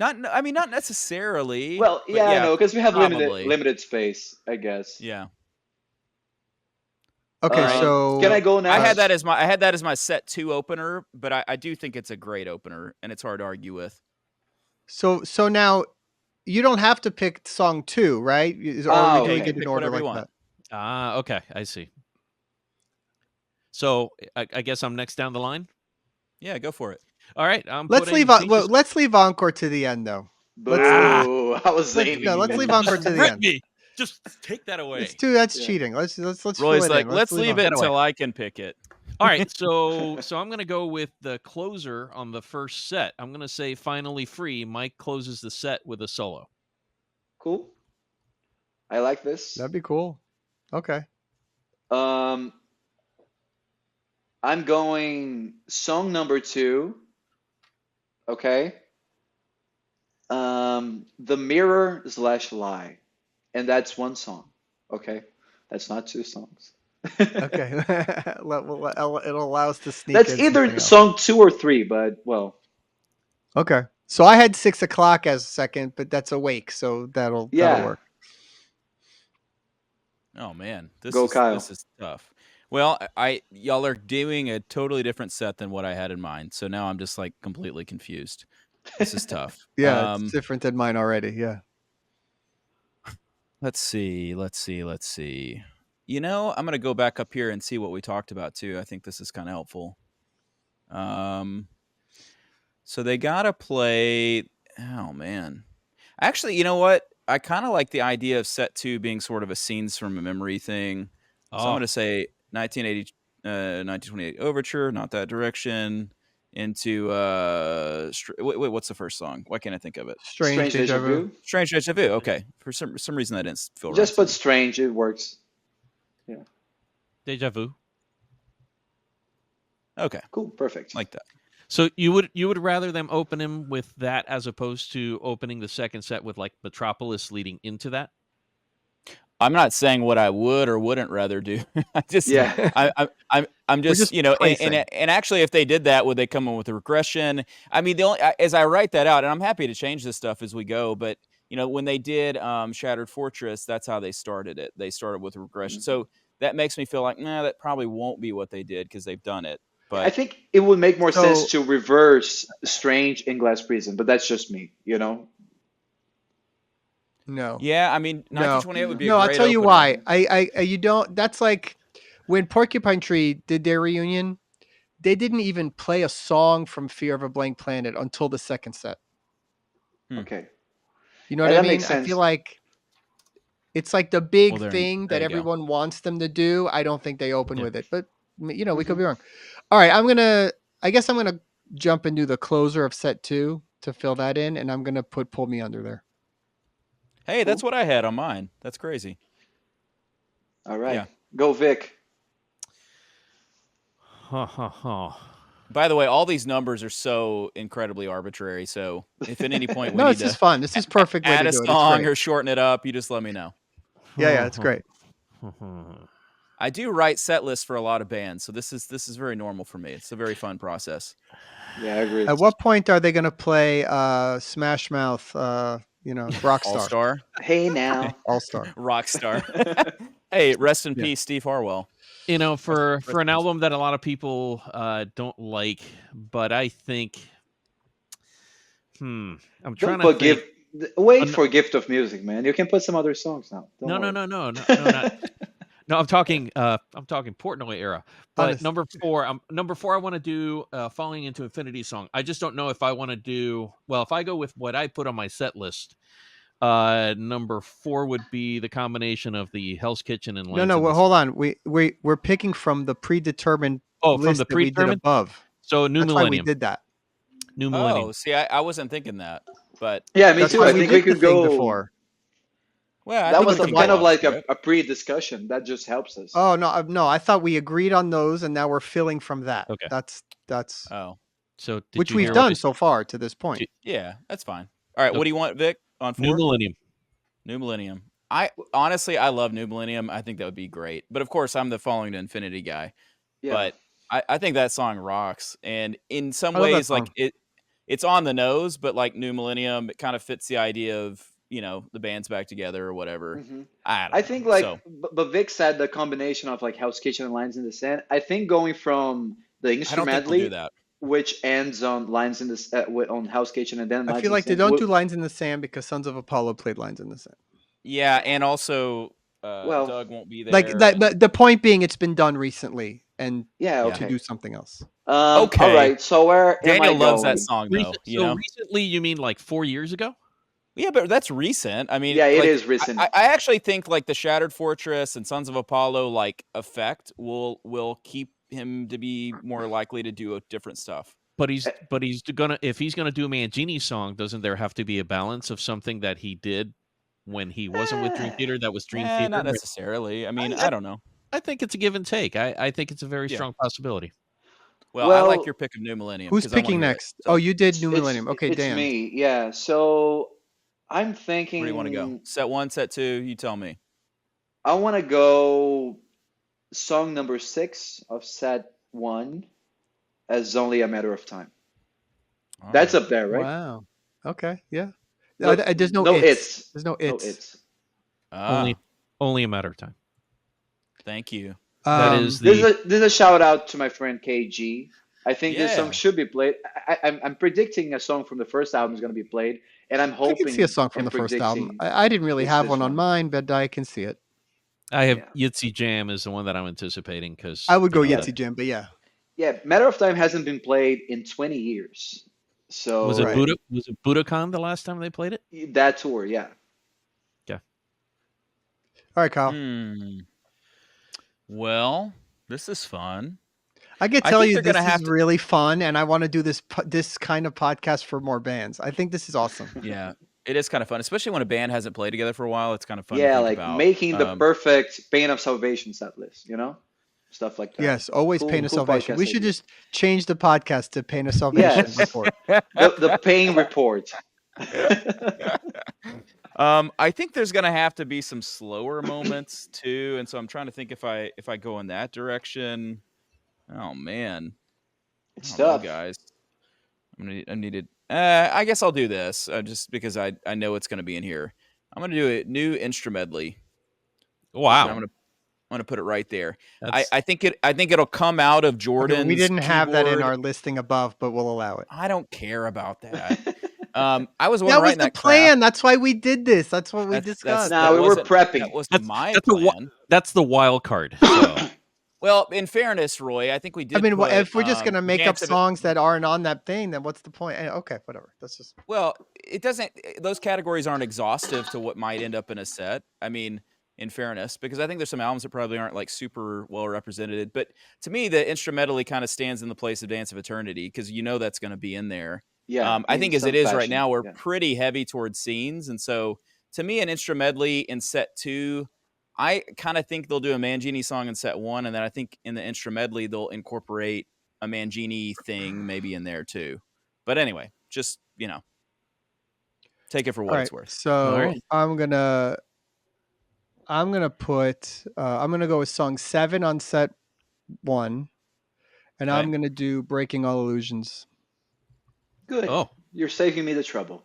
I mean, not necessarily, Well, but yeah, I yeah, know, because we have limited probably. limited space, I guess. Yeah. All Okay, right. Can I so go next? I had that as my set 2 opener, but I do think it's a great opener and it's hard to argue with. so now you don't have to pick song 2, right? Or are we Ah, Yeah, you doing can it in okay. pick order whatever you like want. that? Okay, I see. So I guess I'm next down the line. Yeah, go for it. All right, I'm Let's putting leave Teachers. let's leave Encore to the end though. Let's Ah, Boo! I was no, aiming let's you. leave just Encore to the rip end. me. Just take that It's away. too That's Yeah. cheating. Let's fill Roy's it like, in. Let's let's leave leave it Encore. That away. until I can pick it. All right, so I'm gonna go with the closer on the first set. I'm gonna say "Finally Free." Mike closes the set with a solo. Cool. I like this. That'd be cool. Okay. Um, I'm going song number 2. Okay. The Mirror slash Lie, and that's one song. Okay, that's not 2 songs. Okay. It'll allow us to sneak That's in something either else. song 2 or 3, but well, Okay. So I had 6 o'clock as second, but that's awake, so that'll yeah. work. Oh man, Go, Kyle. this is tough. Well, I y'all are doing a totally different set than what I had in mind. So now I'm just like completely confused. This is tough. Yeah, it's different than mine already. Yeah. Let's see. I'm gonna go back up here and see what we talked about too. I think this is kind of helpful. So they gotta play. Oh man, actually, you know what? I kind of like the idea of set 2 being sort of a scenes from a memory thing. So I'm Oh, gonna say 1928 Overture, not that direction. into wait, what's the first song? Why can't I think of it? Strange Strange Deja Deja Vu. Vu. Strange Deja Vu. Okay, for some reason that didn't feel right Just to put me. strange, it works. Yeah. Deja Vu. Okay, Cool. Perfect. like that. So you would rather them open him with that as opposed to opening the second set with like Metropolis leading into that? I'm not saying what I would or wouldn't rather do. I just, Yeah. I'm We're just, just you know, placing. and actually, if they did that, would they come in with a regression? I mean, the only as I write that out, and I'm happy to change this stuff as we go, but you know, when they did Shattered Fortress, that's how they started it. They started with a regression, so that makes me feel like, nah, that probably won't be what they did because they've done it. I But think it would make more sense So to reverse Strange in Glass Prison, but that's just me, you know? no, yeah, I mean, no, 1928 would No. be a no. I'll great tell you opener. why. You don't. That's like when Porcupine Tree did their reunion. They didn't even play a song from Fear of a Blank Planet until the second set. Okay. You know what Yeah, I that mean? makes I feel sense. like it's like the Well, big there thing that you go. everyone wants them to do. I don't think they open Yeah. with it, but you know, we could Hmm. be wrong. All right, I guess I'm gonna jump into the closer of set 2 to fill that in, and I'm gonna put Pull Me Under there. Hey, that's Cool. what I had on mine. That's crazy. All right. Yeah. Go, Vic. Ha ha ha. By the way, all these numbers are so incredibly arbitrary. So if at any point we No, need this is to fun. This is perfect way add to a do it. It's song great. or shorten it up, you just let me know. Yeah, it's great. I do write set lists for a lot of bands, so this is very normal for me. It's a very fun process. Yeah, I agree. At what point are they gonna play Smash Mouth? You know, All Rockstar, star, Hey now. All Star. rock star. Hey, rest in Yeah. peace, Steve Harwell. You know, for Rest an in peace. album that a lot of people don't like, but I think, I'm trying Don't to put think. wait No, for Gift of Music, man. You can put some other songs now. Don't no, no, worry. no, no, no, no, not. No, I'm talking Portnoy era. But Honest. number four, I want to do Falling into Infinity song. I just don't know if I want to do if I go with what I put on my set list. Number 4 would be the combination of the Hell's Kitchen and No, Lines no. in the Well, hold on. We're picking from the predetermined from the list that we did predetermined. above. So New That's why we Millennium, did that. New Oh, Millennium. see, I wasn't thinking that, but Yeah, me That's too. why I we think we did the could thing go. before. well, I That think was we But the can why? kind go of off like script. a pre-discussion. That just helps us. Oh no, I thought we agreed on those, and now we're filling from that. Okay. That's Oh, So did which you we've hear what I done said? so far to this point. yeah, that's fine. All right, what do Okay. you want, Vic, on New 4? Millennium. New Millennium. I honestly, I love New Millennium. I think that would be great. But of course, I'm the Falling to Infinity guy. Yeah. But I think that song rocks. And in some I love that ways, like song. it's on the nose, but like New Millennium, it kind of fits the idea of, you know, the band's back together or whatever. Hmm. I I don't know. think like, So but Vic said the combination of like Hell's Kitchen and Lines in the Sand. I think going from the I don't think they'll do instrumentally, that. which ends on Lines in the on Hell's Kitchen and then I Lines feel in the like they Sand. don't do Lines in the Sand because Sons of Apollo played Lines in the Sand. Yeah, and also Well, Doug won't be Like there. that. And The point being, it's been done recently, and yeah, yeah. to okay. do something else. All Okay. right. So where am I Daniel loves that going? song though, you So know? recently, you mean like 4 years ago? Yeah, but that's recent. I mean, Yeah, it like is recent. I actually think like the Shattered Fortress and Sons of Apollo like effect will keep him to be more likely to do different stuff. But Uh, he's gonna if he's gonna do a Mangini song, doesn't there have to be a balance of something that he did when he wasn't with Dream eh, Theater that was Dream Theater? Not necessarily. I mean, I, I don't know. I think it's a give and take. I think it's a very Yeah. strong possibility. Well, I like Well, your pick of New Millennium Who's because I want to picking hear it. next? Oh, So, you did it's New it's Millennium. Okay, it's Dan. me. Yeah. So I'm where do you want to go? thinking Set 1, set 2, you tell me. I want to go song number 6 of set 1 as Only a Matter of Time. All That's right. up there, right? Wow. Okay. Yeah. No, There's no no it's. it's. There's no No it's. it's. Ah, Only a matter of time. thank you. That is This is the a shout out to my friend KG. I think this song Yeah. should be played. I'm predicting a song from the first album is going to be played, and I'm I can see a hoping song from from the first album. predicting I didn't really it's have this one on one. mine, but I can see it. I have Yeah. Yitzy Jam is the one that I'm anticipating because I would go Yeah. Yitzy Jam, but yeah. Yeah, Matter of Time hasn't been played in 20 years. was it So Right. Budokan the last time they played it? that tour, yeah. Yeah. All right, Kyle. Hmm. Well, this is fun. I can I tell think you they're gonna this have is to. really fun, and I want to do this kind of podcast for more bands. I think this is awesome. Yeah, it is kind of fun, especially when a band hasn't played together for a while. It's kind of fun to Yeah, think like about. making the perfect Pain of Salvation set list, stuff like that. Yes, always Pain Cool, of cool Salvation. We podcast should ideas. just change the podcast to Pain of Salvation Yes, report. the pain report. I think there's gonna have to be some slower moments too, and so I'm trying to think if I go in that direction. Oh man, I It's don't know, tough. guys. I needed. I guess I'll do this just because I know it's gonna be in here. I'm gonna do a new instrumentally. And Wow. I'm gonna put it right there. That's I think it'll come out of Okay, we Jordan's didn't have that in keyboard. our listing above, but we'll allow it. I don't care about that. I was the one That was writing the that crap. plan. That's why we did this. That's what we discussed. Nah, That we were wasn't prepping. my that's plan. that's the wild card. So Well, in fairness, Roy, I think we I did mean, put if we're just gonna make up Dance of It. songs that aren't on that thing, then what's the point? Okay, whatever. That's just Well, it doesn't. Those categories aren't exhaustive to what might end up in a set. I mean, in fairness, because I think there's some albums that probably aren't like super well represented. But to me, the instrumentally kind of stands in the place of Dance of Eternity because that's going to be in there. Yeah, I in think as it some is right fashion. now, we're Yeah. pretty heavy towards scenes, and so to me, an instrumentally in set 2, I kind of think they'll do a Mangini song in set 1, and then I think in the instrumentally they'll incorporate a Mangini thing maybe in there too. But anyway, just take it for all what right. it's worth. all So right. I'm gonna put I'm gonna go with song 7 on set 1, and Okay. I'm gonna do Breaking All Illusions. Good. Oh. You're saving me the trouble.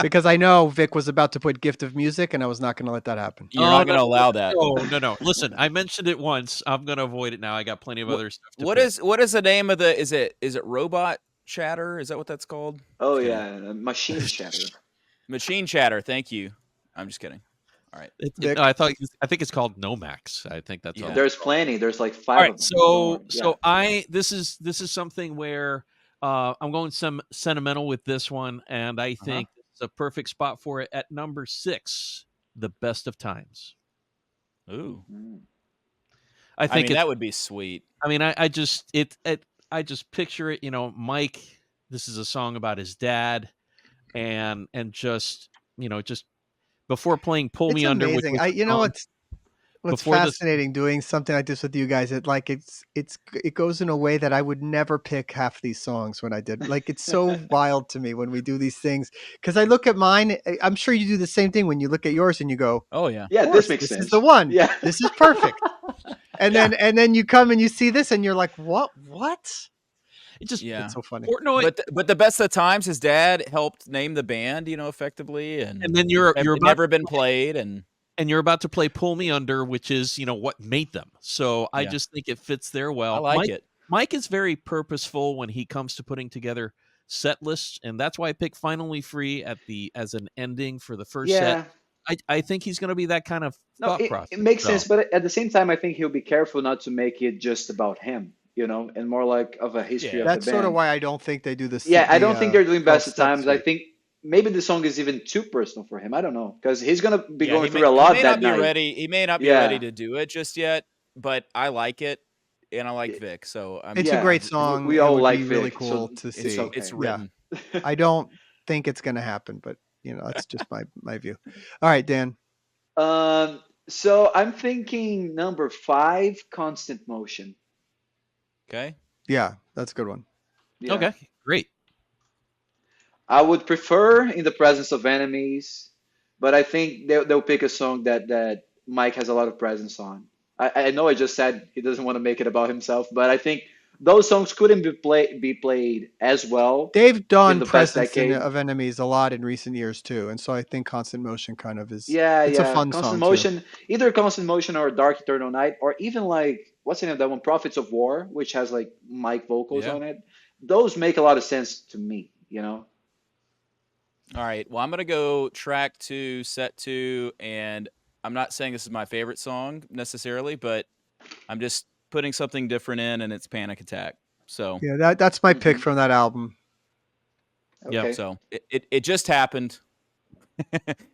Because I know Vic was about to put Gift of Music, and I was not going to let that happen. You're not going to no, allow that. No. Listen, I mentioned it once. I'm going to avoid it now. I got plenty of other stuff to What pick. is the name of the? Is it Robot Chatter? Is that what that's called? Oh Just yeah, machine chatter. Machine Chatter. Thank you. I'm just kidding. All right. Vic? No, I think it's called Nomax. I think that's all. There's plenty. There's like 5 All right, of them. Don't worry. so this is something where I'm going some sentimental with this one, and I think it's a perfect spot for it at number 6, The Best of Times. Ooh. I think that would be sweet. I mean, I just picture it. Mike. This is a song about his dad, and just just before playing "Pull It's Me Under," which amazing. was What's before this. fascinating doing something like this with you guys. It goes in a way that I would never pick half these songs when I did. Like it's so wild to me when we do these things because I look at mine. I'm sure you do the same thing when you look at yours and you go, Oh yeah. Yeah, "Of this course, makes this sense. is the one. Yeah. This is perfect." And then you come and you see this and you're like, "What? It just Yeah. It's so funny." or, no, But the Best of Times, his dad helped name the band, effectively, and then you're it about never been played, and you're about to play "Pull Me Under," which is what made them. So I Yeah. just think it fits there well. I like it. Mike is very purposeful when he comes to putting together set lists, and that's why I picked "Finally Free" as an ending for the first set. I think he's going to be that kind of No, thought it process. makes So, sense, but at the same time, I think he'll be careful not to make it just about him, and more like of a history of the That's sort of band. why I don't think they do this. Yeah, I don't think they're doing 12 best of steps times. I way. think maybe the song is even too personal for him. I don't know because he's gonna be Yeah, going he through a he lot may that not be night. ready. He may not be Yeah. ready to do it just yet, but I like it, and I like Vic. So It's a great song. We It all would like be really Vic, cool so to it's see. okay. it's written. I don't think it's going to happen, but that's just my view. All right, Dan. So I'm thinking number 5, Constant Motion. Okay. Yeah, that's a good one. Yeah. okay, great. I would prefer In the Presence of Enemies, but I think they'll pick a song that Mike has a lot of presence on. I know I just said he doesn't want to make it about himself, but I think those songs couldn't be played as well They've in done the past Presence decade. of Enemies a lot in recent years too, and so I think Constant Motion kind of is. Yeah, It's a yeah. fun Constant song too. Motion, either Constant Motion or Dark Eternal Night, or even like what's the name of that one, Prophets of War, which has like Mike vocals Yeah. on it. Those make a lot of sense to me. All right. Well, I'm gonna go track 2, set 2, and I'm not saying this is my favorite song necessarily, but I'm just putting something different in, and it's Panic Attack. So Yeah, that's my pick Mhm. from that album. Okay. so it just happened.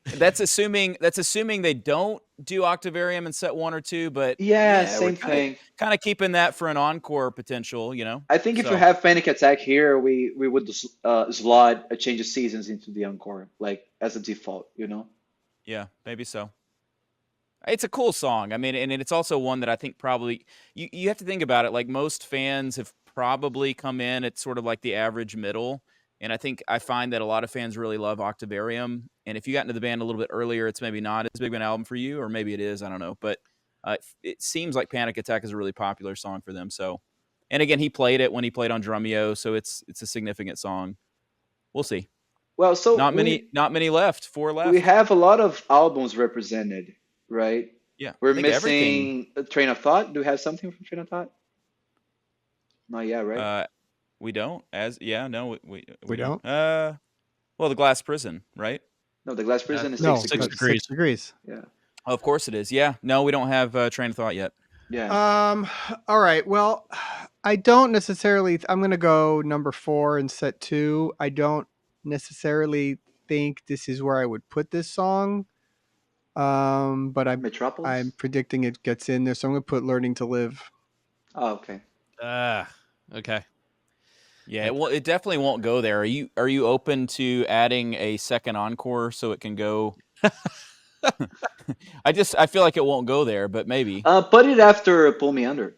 That's assuming they don't do Octavarium in set 1 or 2, but Yeah, yeah, we're same thing. kind of keeping that for an encore potential, I think if you So have Panic Attack here, we would slot a Change of Seasons into the Encore, like as a default. yeah, maybe so. It's a cool song. I mean, and it's also one that I think probably you have to think about it. Like most fans have probably come in at sort of like the average middle. And I find that a lot of fans really love Octavarium. And if you got into the band a little bit earlier, it's maybe not as big of an album for you, or maybe it is. I don't know. But it seems like Panic Attack is a really popular song for them. So, and again, he played it when he played on Drumeo, so it's a significant song. We'll see. Well, so Not many left. 4 we left. have a lot of albums represented, right? Yeah, We're I think everything. missing a Train of Thought. Do we have something from Train of Thought? Not yet, right? We don't. No, We don't? Well, the Glass Prison, right? No, the Glass Prison is No, 6 6 degrees. degrees. 6 degrees. Yeah. Oh, of course it is. Yeah. No, we don't have Train of Thought yet. Yeah. All right. Well, I don't necessarily. I'm going to go number 4 in set 2. I don't necessarily think this is where I would put this song. But I'm Metropolis? predicting it gets in there, so I'm going to put "Learning to Live." Oh, okay. Okay. Yeah, it definitely won't go there. Are you open to adding a second encore so it can go? I feel like it won't go there, but maybe. Put it after Pull Me Under.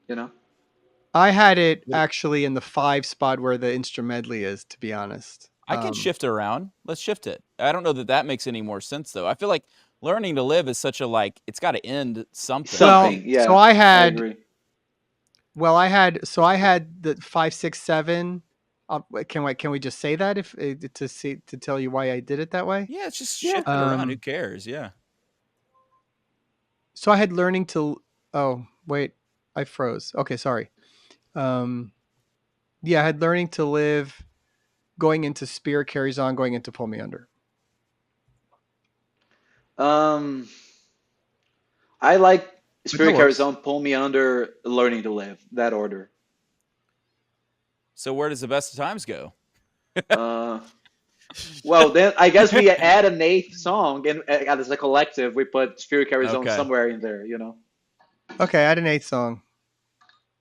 You know? I had it actually in the 5 spot where the instrumentally is. To be honest, I can shift it around. Let's shift it. I don't know that makes any more sense though. I feel like Learning to Live is such a it's got to end something. Something, yeah. So I had. agree. Well, I had the 5, 6, 7. Can we just say that if to tell you why I did it that way? Yeah, it's just shift it around. Who cares? Yeah. So I had learning to. Oh wait, I froze. Okay, sorry. Yeah, I had learning to live, going into Spirit Carries On, going into Pull Me Under. I like Spirit that Carries works. On, Pull Me Under, Learning to Live. That order. So where does the best of times go? Well, then I guess we add an 8th song, and as a collective, we put Spirit Carries On Okay. somewhere in there. Okay, add an 8th song.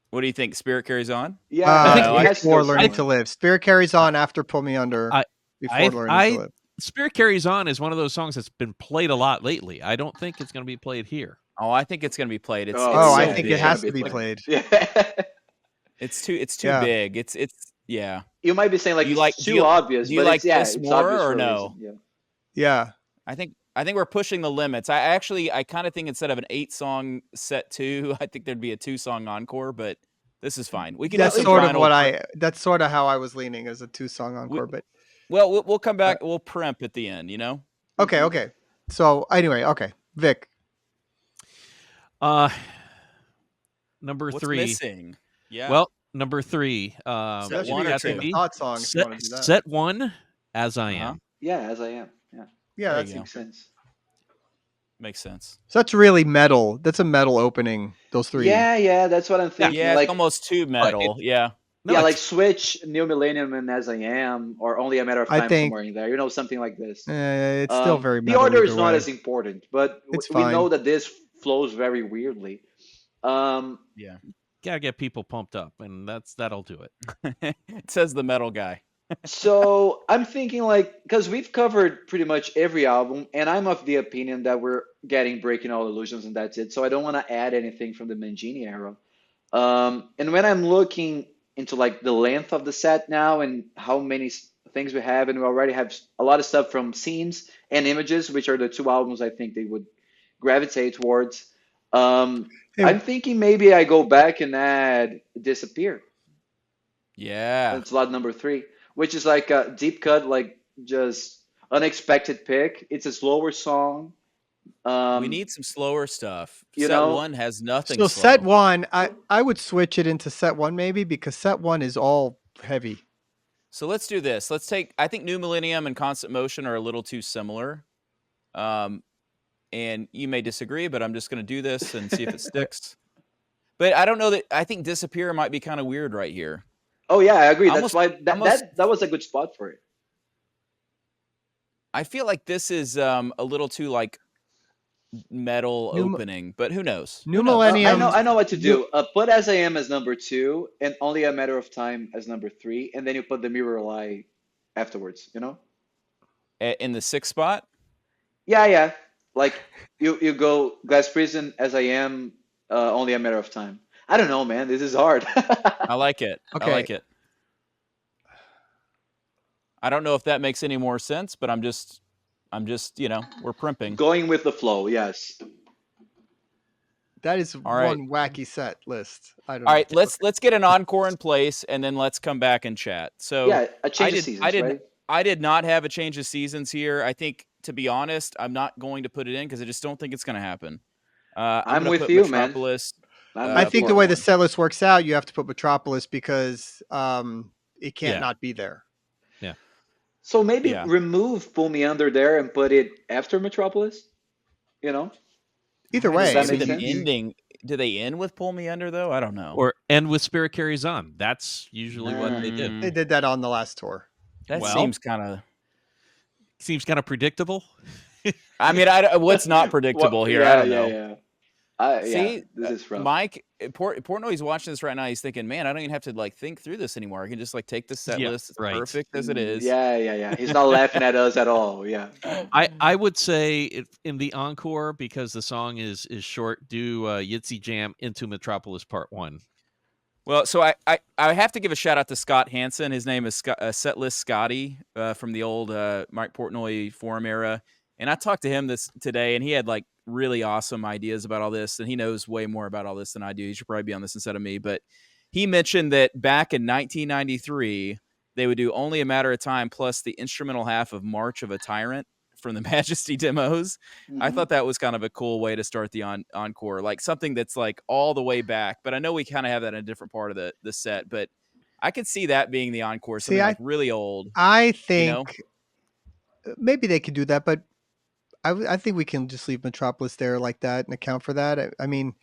What do you think? Spirit Carries On? Yeah, I think it has to go before Learning somewhere. to Live. Spirit Carries On after Pull Me Under. Before Learning to Live. Spirit Carries On is one of those songs that's been played a lot lately. I don't think it's going to be played here. Oh, I think it's going to be played. It's I think it has to be played. Yeah. It's too big. It's yeah. You might be saying it's too obvious, do you but like it's this more obvious or for a no? reason. Yeah. I think we're pushing the limits. I kind of think instead of an 8-song set 2, I think there'd be a 2-song encore, but this is fine. We can. That's sort of That's sort of how I was leaning as a 2-song encore. But we'll come back. We'll primp at the end. Okay. So anyway, okay, Vic. Number What's 3. missing? Yeah. Well, number 3. That should be a Train of Thought song. If you want to do that. Set 1, As I Am. Yeah, As I Am. Yeah, that makes sense. Makes sense. So that's really metal. That's a metal opening. Those 3. Yeah, that's what I'm thinking. Yeah, it's almost too metal. Yeah. No, switch New Millennium and As I Am, or Only a Matter of Time somewhere in there. Something like this. It's still very metal. The order is not as important, but we fine. know that this flows very weirdly. Yeah. Gotta get people pumped up, and that'll do it. It says the metal guy. So I'm thinking because we've covered pretty much every album, and I'm of the opinion that we're getting Breaking All Illusions, and that's it. So I don't want to add anything from the Mangini era. And when I'm looking into the length of the set now and how many things we have, and we already have a lot of stuff from Scenes and Images, which are the 2 albums I think they would gravitate towards. I'm thinking maybe I go back and add Disappear. Yeah. That's slot number 3, which is like a deep cut, just unexpected pick. It's a slower song. We need some slower stuff. Set 1 has nothing. So slow. set 1, I would switch it into set 1 maybe, because set 1 is all heavy. So let's do this. Let's take. I think New Millennium and Constant Motion are a little too similar. And you may disagree, but I'm just going to do this and see if it sticks. But I don't know that. I think Disappear might be kind of weird right here. Oh yeah, I agree. That's why that was a good spot for it. I feel like this is a little too like metal New opening, but who knows? New Who knows? I know Millennium. I know what to New, do. Put As I Am as number 2 and Only a Matter of Time as number 3, and then you put the Mirror Lie afterwards, you know? In the sixth spot. Yeah, yeah. Like you go Glass Prison, As I Am, Only a Matter of Time. I don't know, man. This is hard. I like it. I Okay. like it. I don't know if that makes any more sense, but I'm just, we're primping. Going with the flow, yes. that is All right. one wacky set list. I don't All know. right, let's get an encore in place, and then let's come back and chat. So Yeah, a change of seasons, right? I did not have a change of seasons here. I think, to be honest, I'm not going to put it in because I just don't think it's going to happen. I'm going to with put you, man. Metropolis. I think the way the set list works out, you have to put Metropolis because it can't not be there. Yeah. So maybe remove Pull Me Under there and put it after Metropolis. You know. Either way, Does that make the sense? ending. Do they end with Pull Me Under though? I don't know. Or end with Spirit Carries On. That's usually what they do. They did that on the last tour. That seems kind of predictable. I mean, what's not predictable here? I don't know. Yeah. See, this is rough. Mike, Portnoy's watching this right now. He's thinking, man, I don't even have to like think through this anymore. I can just like take the set list. It's perfect as it is. Yeah. He's not laughing at us at all. Yeah. I would say in the encore, because the song is short, do Yitzy Jam Into Metropolis Part 1. Well, so I have to give a shout out to Scott Hansen. His name is Setlist Scotty from the old Mike Portnoy forum era. And I talked to him today, and he had like really awesome ideas about all this, and he knows way more about all this than I do. He should probably be on this instead of me. But he mentioned that back in 1993, they would do Only a Matter of Time plus the instrumental half of March of a Tyrant from the Majesty demos. Mm-hmm. I thought that was kind of a cool way to start the encore, like something that's like all the way back. But I know we kind of have that in a different part of the set, but I could see that being the encore, something like really old. I think maybe they could do that, but I think we can just leave Metropolis there like that and account for that. I mean,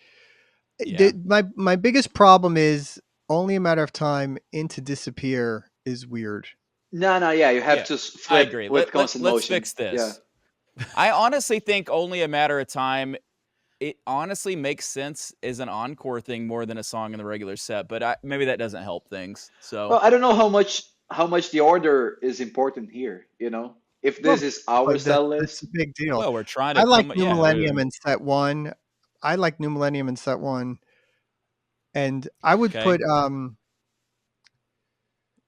my biggest problem is Only a Matter of Time into Disappear is weird. No, yeah, you have to flip with constant motion. Let's fix this. Yeah. I honestly think Only a Matter of Time, it honestly makes sense as an encore thing more than a song in the regular set, but maybe that doesn't help things. So well, I don't know how much the order is important here, you know? If this is our set list. It's a big deal. Well, we're trying to I like New Millennium in set 1. I like New Millennium in set 1. And I would put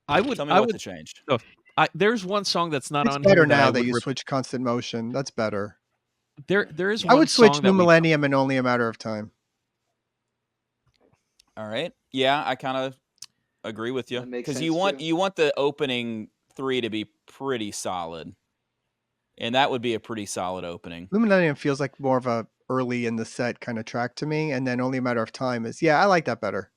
I would change. So, there's one song that's not on better here now that you switch constant motion. That's better. There is one I would switch song New Millennium and Only a Matter of Time. All right. Yeah, I kind of agree with you because you want the opening 3 to be pretty solid, and that would be a pretty solid opening. New Millennium feels like more of a early in the set kind of track to me, and then Only a Matter of Time is I like that better.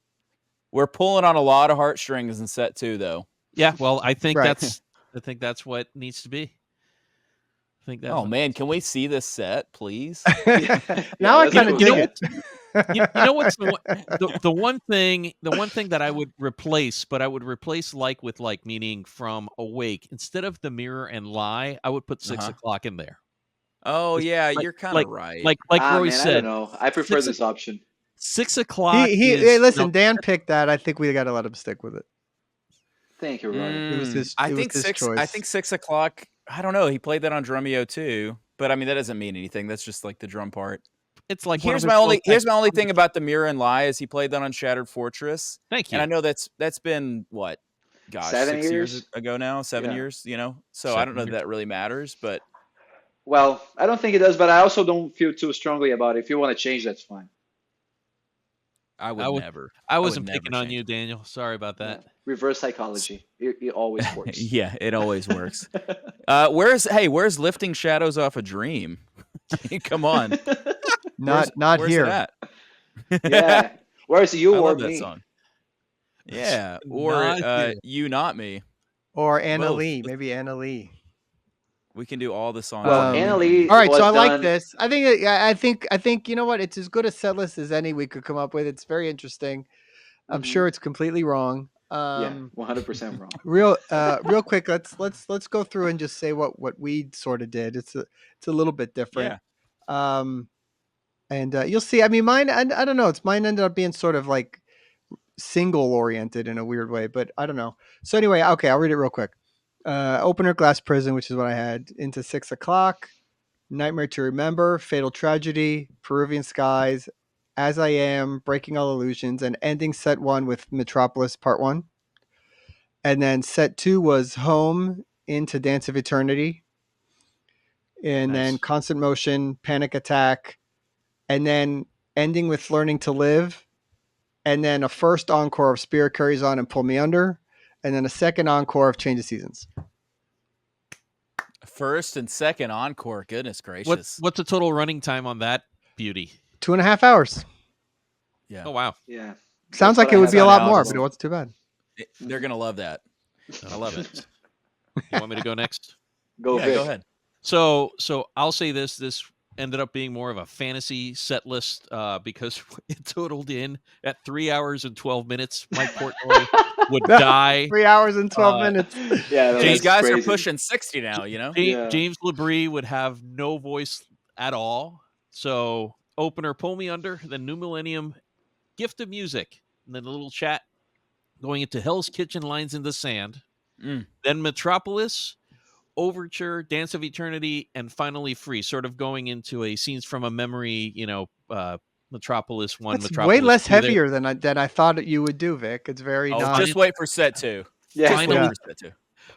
We're pulling on a lot of heartstrings in set 2, though. Yeah, well, I think that's what needs to be. I think that. Oh man, can we see this set, please? Now I kind of dig it. You know what's the one thing that I would replace, but I would replace with meaning from Awake instead of the Mirror and Lie. I would put 6 o'clock in there. Oh yeah, you're kind of right. Like Roie said, I don't know. I prefer this option. 6 o'clock. Hey, listen, Dan picked that. I think we got to let him stick with it. Thank you, Roie. It was his. I think 6. Choice. I think 6 o'clock. I don't know. He played that on Drumeo too, but I mean that doesn't mean anything. That's just like the drum part. It's like here's my only thing about the Mirror and Lie is he played that on Shattered Fortress. Thank you. And I know that's been what, 7 years ago now, 7 years. You know, so I don't know if that really matters, but. Well, I don't think it does, but I also don't feel too strongly about it. If you want to change, that's fine. I would never. I wasn't picking on you, Daniel. Sorry about that. Yeah. Reverse psychology. It always works. Yeah, it always works. Where's Lifting Shadows Off a Dream? Come on. Not where's here. That? Yeah. Where's You or Me? That song. Yeah. Or You Not Me. Or Anna Lee. Maybe Anna Lee. We can do all the songs. Well, Anna Lee. All right, so I like this. I think you know what? It's as good a set list as any we could come up with. It's very interesting. I'm sure it's completely wrong. Yeah, 100% wrong. Real quick, let's go through and just say what we sort of did. It's a little bit different. Yeah. And you'll see. I mean, mine. I don't know. Mine ended up being sort of like single oriented in a weird way, but I don't know. So anyway, okay, I'll read it real quick. Opener, Glass Prison, which is what I had. Into 6 o'clock. Nightmare to Remember, Fatal Tragedy, Peruvian Skies, As I Am, Breaking All Illusions, and ending set one with Metropolis Part One. And then set two was Home into Dance of Eternity. And then Nice. Constant Motion, Panic Attack, and then ending with Learning to Live. And then a first encore of Spirit Carries On and Pull Me Under. And then a second encore of Change of Seasons. First and second encore. Goodness gracious. What's the total running time on that beauty? 2.5 hours. Yeah. Oh wow. Yeah. Sounds That's like what it I would have be a on lot it more, as but it well. wasn't too bad. They're gonna love that. I love it. You want me to go next? Go Yeah, Vic. go ahead. So I'll say this. This ended up being more of a fantasy set list because it totaled in at 3 hours and 12 minutes. Mike Portnoy would die. 3 hours and 12 Uh, minutes. Yeah, no, These that's guys are crazy. pushing 60 now, you know? Yeah. James Labrie would have no voice at all. So opener, Pull Me Under, then New Millennium, Gift of Music, and then a little chat going into Hell's Kitchen, Lines in the Sand. Mm. Then Metropolis, Overture, Dance of Eternity, and finally Free, sort of going into a Scenes from a Memory, Metropolis 1, That's Metropolis way less 2 there. heavier than I thought you would do, Vic. It's very Oh, not. just wait for set two. Yeah. Just wait Yeah. for set two.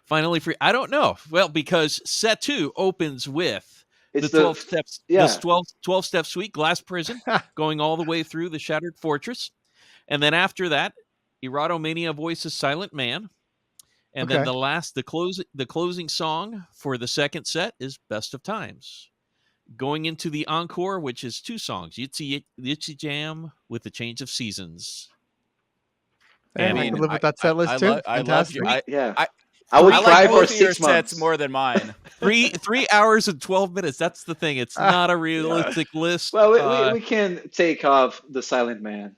Finally Free. I don't know. Well, because set 2 opens with It's the 12 steps, yeah. this 12 step suite, Glass Prison, going all the way through the Shattered Fortress. And then after that, Erotomania voices Silent Man. And then Okay. the closing song for the second set is Best of Times. Going into the encore, which is 2 songs, Yitsy Jam with the Change of Seasons. Hey, And I mean, could live with that set list too. I love you. Fantastic. Yeah. I I would I cry like for both of your 6 months. sets more than mine. 3 hours and 12 minutes. That's the thing. It's not a realistic list. Well, we can take off the Silent Man.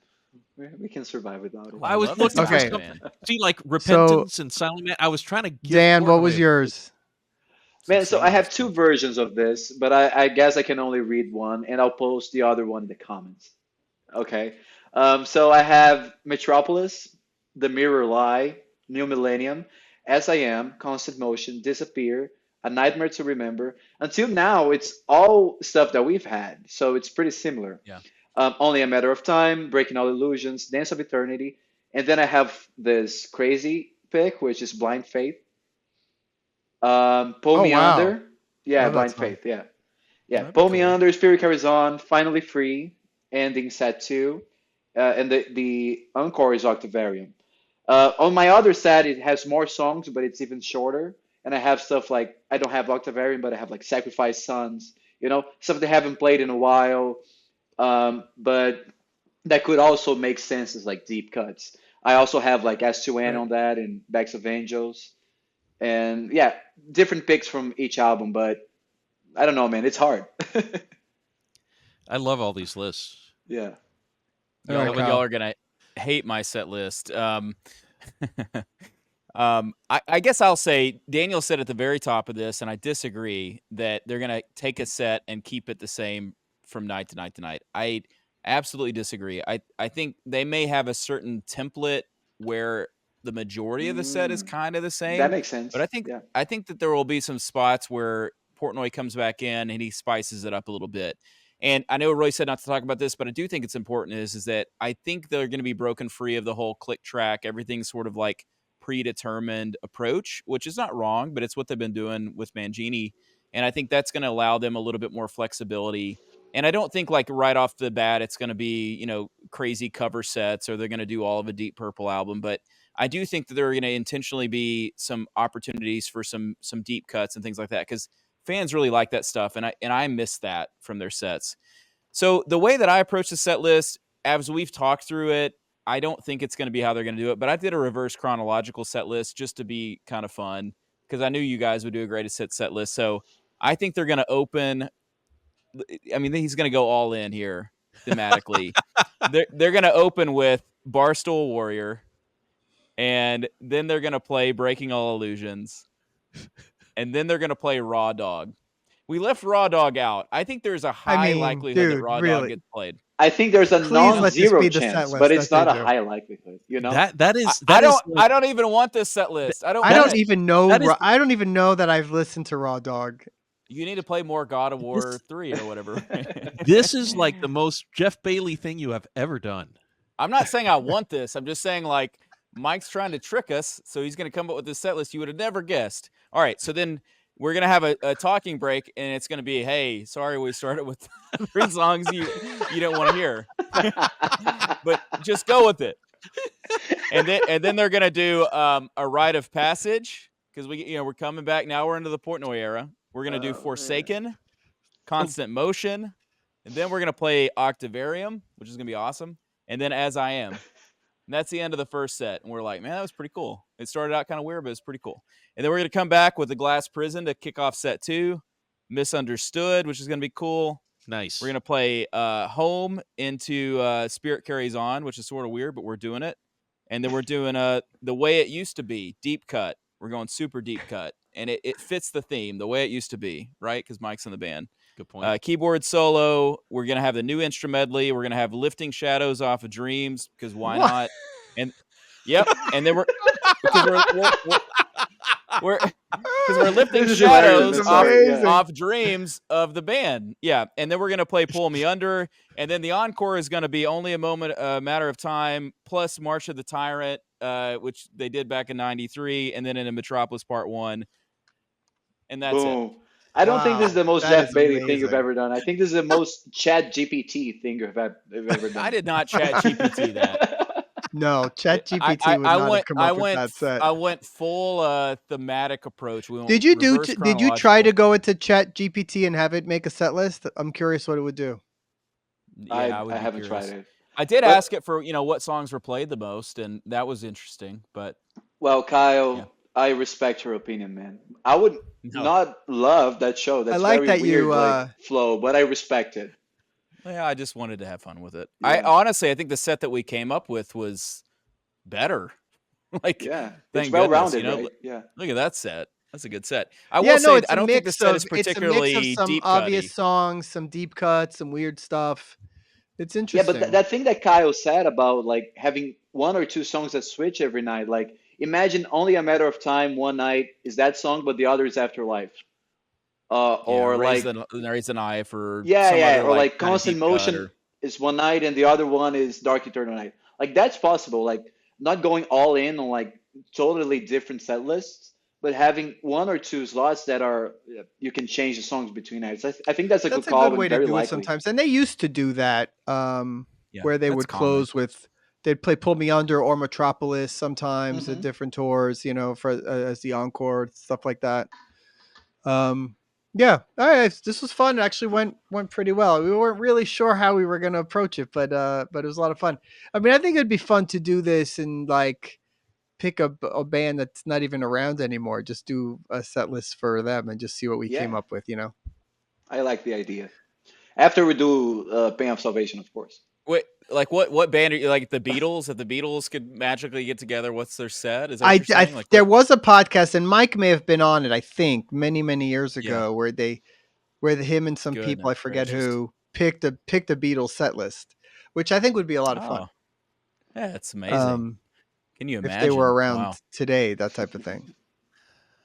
We can survive without it. Oh, I was love looking this for Okay. Silent something. Man. See, like Repentance and Silent Man. I was trying to give Dan, what Portnoy was a- yours? Man, so I have Silent 2 Man. versions of this, but I guess I can only read one, and I'll post the other one in the comments. Okay. So I have Metropolis, The Mirror Lie, New Millennium, As I Am, Constant Motion, Disappear, A Nightmare to Remember. Until now, it's all stuff that we've had, so it's pretty similar. Yeah. Only a Matter of Time, Breaking All Illusions, Dance of Eternity, and then I have this crazy pick, which is Blind Faith. Pull Oh Me wow, Under, yeah, love that Blind song. Faith, yeah. Yeah, That'd be Pull Me cool. Under, Spirit Carries On, Finally Free, ending set 2, and the encore is Octavarium. On my other set, it has more songs, but it's even shorter. And I have stuff like, I don't have Octavarium, but I have like Sacrifice Sons, stuff they haven't played in a while. But that could also make sense as like deep cuts. I also have like S2N Right. on that and Backs of Angels. And yeah, different picks from each album, but I don't know, man. It's hard. I love all these lists. Yeah. All right, Y'all Kyle. are gonna hate my set list. I guess I'll say Daniel said at the very top of this, and I disagree that they're gonna take a set and keep it the same from night to night to night. I absolutely disagree. I think they may have a certain template where the majority of the set is Mm, kind of the that same, makes but sense. Yeah. I think that there will be some spots where Portnoy comes back in and he spices it up a little bit. And I know Roy said not to talk about this, but I do think it's important is that I think they're going to be broken free of the whole click track, everything sort of like predetermined approach, which is not wrong, but it's what they've been doing with Mangini. And I think that's going to allow them a little bit more flexibility. And I don't think like right off the bat, it's going to be, crazy cover sets or they're going to do all of a Deep Purple album. But I do think that there are going to intentionally be some opportunities for some deep cuts and things like that. Cause fans really like that stuff. And I miss that from their sets. So the way that I approach the set list, as we've talked through it, I don't think it's going to be how they're going to do it, but I did a reverse chronological set list just to be kind of fun because I knew you guys would do a greatest hit set list. So I think they're going to open. I mean, he's going to go all in here thematically. They're going to open with Barstool Warrior, and then they're gonna play Breaking All Illusions, and then they're gonna play Raw Dog. We left Raw Dog out. I think there's a I high mean, likelihood that dude, Raw Dog really, gets played. I think there's a please let this non-zero be the set chance, but list it's that they not a do. high likelihood. You know, That I, is I don't. like, I don't even want this set list. I don't. I want don't it. even know. that is- I don't even know that I've listened to Raw Dog. You need to play more God of War This- 3 or whatever. this is like the most Jeff Bailey thing you have ever done. I'm not saying I want this. I'm just saying like Mike's trying to trick us, so he's going to come up with this set list you would have never guessed. All right, so then we're going to have a talking break, and it's going to be, hey, sorry we started with 3 songs you don't want to hear, but just go with it. And then they're going to do a rite of passage because we're coming back now. We're into the Portnoy era. We're going to do Forsaken, Constant Motion, and then we're going to play Octavarium, which is going to be awesome. And then As I Am. And that's the end of the first set. And we're like, man, that was pretty cool. It started out kind of weird, but it's pretty cool. And then we're going to come back with The Glass Prison to kick off set 2. Misunderstood, which is going to be cool. Nice. We're going to play Home into Spirit Carries On, which is sort of weird, but we're doing it. And then we're doing The Way It Used to Be, Deep Cut. We're going super deep cut. And it fits the theme, The Way It Used to Be, right? Because Mike's in the band. Good point. Keyboard solo. We're going to have the new instrumentally. We're going to have Lifting Shadows off of Dreams, because why What? not? And yep. And then we're lifting This is shadows hilarious. off, Amazing. off Dreams of the band. Yeah. And then we're going to play Pull Me Under. And then the encore is going to be Only a Matter of Time, plus March of the Tyrant, which they did back in 93. And then in Metropolis Part 1. And that's it. Boom. I don't think this is the most That Jeff is Bailey thing amazing. you've ever done. I think this is the most Chat GPT thing you've ever done. I did not chat GPT that. No, ChatGPT I would not went, have come I up with went, that set. I went full thematic approach. We went Did you reverse did you try to chronological. go into ChatGPT and have it make a set list? I'm curious what it would do. Yeah, I would I be haven't curious. tried it. I did But- ask it for what songs were played the most, and that was interesting. But Well, Kyle, Yeah. I respect your opinion, man. I would No. not love that show. That's like very that weird, you, like flow, but I respect it. yeah, I just wanted to have fun with it. Yeah. I honestly, I think the set that we came up with was better. Like, Yeah, it's thank well goodness, rounded, right? look, Yeah. look at that set. That's a good set. I Yeah, will no, say, it's I a don't think the mix set of is particularly some deep obvious cutty. songs, some deep cuts, some weird stuff. It's Yeah, interesting. but that thing that Kyle said about like having 1 or 2 songs that switch every night, like imagine Only a Matter of Time one night is that song, but the other is Afterlife. Or raise like raise an eye for yeah, some yeah, other or like kind of Constant deep cut Motion or is one night and the other one is Dark Eternal Night. Like that's possible. Like not going all in on like totally different set lists, but having 1 or 2 slots that are you can change the songs between nights. I think that's a That's good a call good and way to very do it likely. sometimes. And they used to do that, Yeah, where they that's would common. close with they'd play Pull Me Under or Metropolis sometimes at Mhm. different tours, for as the encore, stuff like that. Yeah, all right, this was fun. It actually went pretty well. We weren't really sure how we were going to approach it, but it was a lot of fun. I mean, I think it'd be fun to do this and like pick a band that's not even around anymore. Just do a set list for them and just see what we came Yeah, up with. I like the idea. After we do Pain of Salvation, of course. Wait, like what band are you like? The Beatles? If the Beatles could magically get together, what's their set? Is that what you're saying? Like There what? was a podcast, and Mike may have been on it. I think many years Yeah. ago, where him and some people, Goodness I forget gracious. who, picked a Beatles set list, which I think would be a lot of fun. Oh, yeah, it's amazing. Can you imagine? If they were around Wow. today, that type of thing.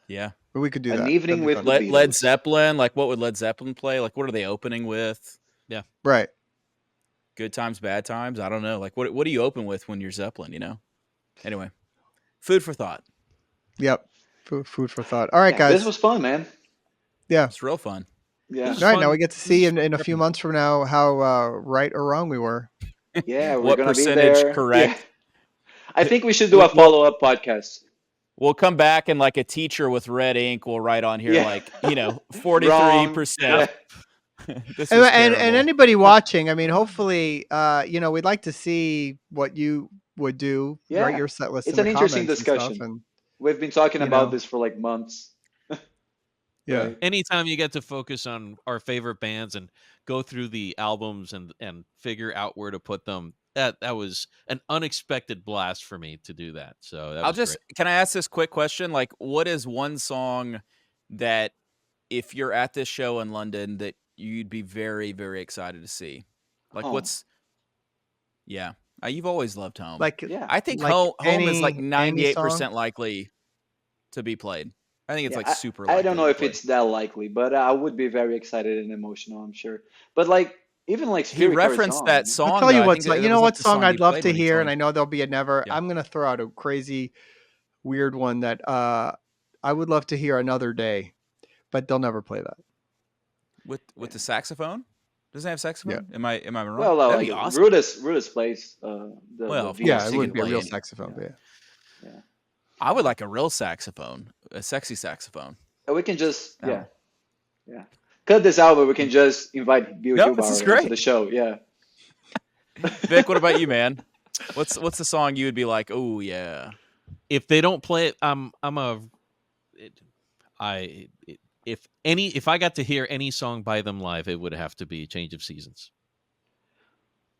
Yeah. But we could do An that. evening That'd be with fun. the Led Beatles. Zeppelin. Like, what would Led Zeppelin play? Like, what are they opening with? Right. Good times, bad times. I don't know. Like, what do you open with when you're Zeppelin? Anyway, food for thought. Yep. Food for thought. All right, Yeah, guys. this was fun, man. Yeah. It's real fun. Yeah, This All right. fun. Now we get to see in a few months from now how right or wrong we were. yeah, we're What gonna be percentage there. correct? Yeah. I think we should do a Well- follow-up podcast. We'll come back and like a teacher with red ink will write on here Yeah. like 43%. Wrong. This And, was and terrible. anybody watching, I mean, hopefully, we'd like to see what you would do. Yeah. Write your set list It's in an the interesting comments and stuff, discussion. and We've been talking You about know. this for like months. yeah. Right. Anytime you get to focus on our favorite bands and go through the albums and figure out where to put them, that was an unexpected blast for me to do that. So that I'll was just great. can I ask this quick question? Like, what is one song that if you're at this show in London that you'd be very, very excited to see? Like, Home. yeah, you've always loved Home. Like Yeah. I think like Home is like any song. 98% likely to be played. I think it's Yeah, like super I don't likely to know be if played. it's that likely, but I would be very excited and emotional, I'm sure. But like even like He Spirit Carries referenced that On. I'll song tell though. you I what think song. that You know was like what the song song he I'd love played to when he hear, told and me. I know there'll be a never. Yeah. I'm gonna throw out a crazy, weird one that I would love to hear Another Day, but they'll never play that. With Yeah. the saxophone? Doesn't it have Yeah, saxophone? Am I wrong? Well, That'd like be awesome. Rudis plays the Well, of V yeah, course it he would can be a singer. play real any. saxophone. Yeah, But yeah. yeah. I would like a real saxophone, a sexy saxophone. And we can just Oh. yeah. Cut this out, but we can just invite Bill No, this is Hillbauer into great. the show. Yeah. Vic, what about you, man? What's the song you would be like, oh yeah? If they don't play it, I'm a it, I it, if I got to hear any song by them live, it would have to be Change of Seasons.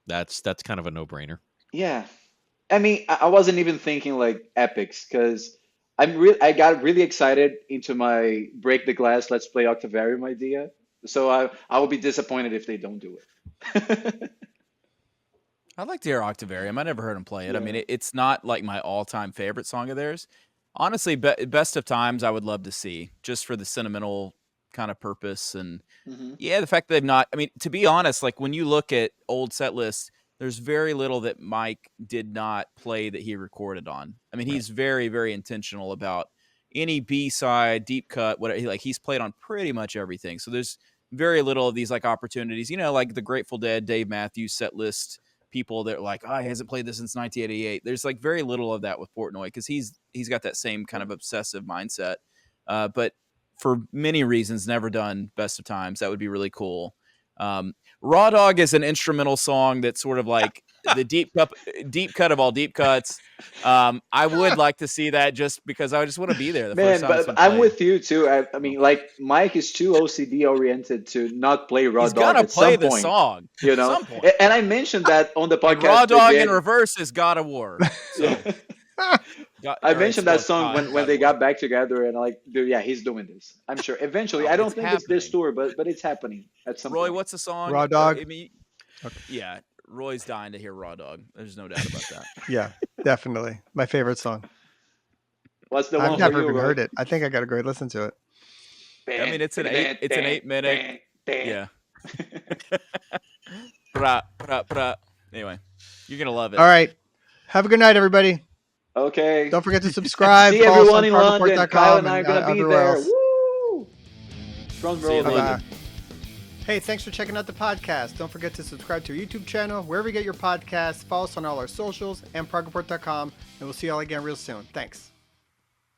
That's kind of a no-brainer. Yeah. I mean, I wasn't even thinking like epics because I got really excited into my Break the Glass Let's Play Octavarium idea. So I will be disappointed if they don't do it. I'd like to hear Octavarium. I never heard him play it. I mean, Yeah. it's not like my all-time favorite song of theirs. Honestly, best of times I would love to see just for the sentimental kind of purpose and Hmm. yeah, the fact that they've not. I mean, to be honest, like when you look at old set lists, there's very little that Mike did not play that he recorded on. I mean, Right. he's very, very intentional about any B side, deep cut, whatever. Like he's played on pretty much everything. So there's very little of these like opportunities. You know, like the Grateful Dead, Dave Matthews set list people that are like, oh, he hasn't played this since 1988. There's like very little of that with Portnoy because he's got that same kind of obsessive mindset. But for many reasons, never done best of times. That would be really cool. Raw Dog is an instrumental song that's sort of like the deep cut of all deep cuts. I would like to see that just because I just want to be there the first Man, time it's but been I'm played. with you too. I So, mean, like Mike is too OCD oriented to not play Raw he's Dog gonna at some play the point, song you at know? some point. And I mentioned that on the And Raw podcast Dog in again. reverse is God of War. Yeah. So I or it's mentioned that well, song God when of they War. got back together and like, dude, yeah, he's doing this. I'm sure. Eventually, Oh, I don't it's think it's this happening. tour, but it's happening at some Roy, point. what's the song? Raw Dog. I mean, Okay. yeah, Roy's dying to hear Raw Dog. There's no doubt about that. Yeah, definitely my favorite song. What's the I've one for never you, even Roy? heard it. I think I got to go listen to it. I mean, it's an 8 minute. Yeah. Anyway, you're gonna love it. All right. Have a good night, everybody. Okay. Don't forget to subscribe. See Follow us everyone on in London. Kyle progreport.com and I are and gonna be everywhere there. else. Woo! Drum See you roll, in baby. London. Hey, thanks for checking out the podcast. Don't forget to subscribe to our YouTube channel, wherever you get your podcasts. Follow us on all our socials and progreport.com. And we'll see you all again real soon. Thanks.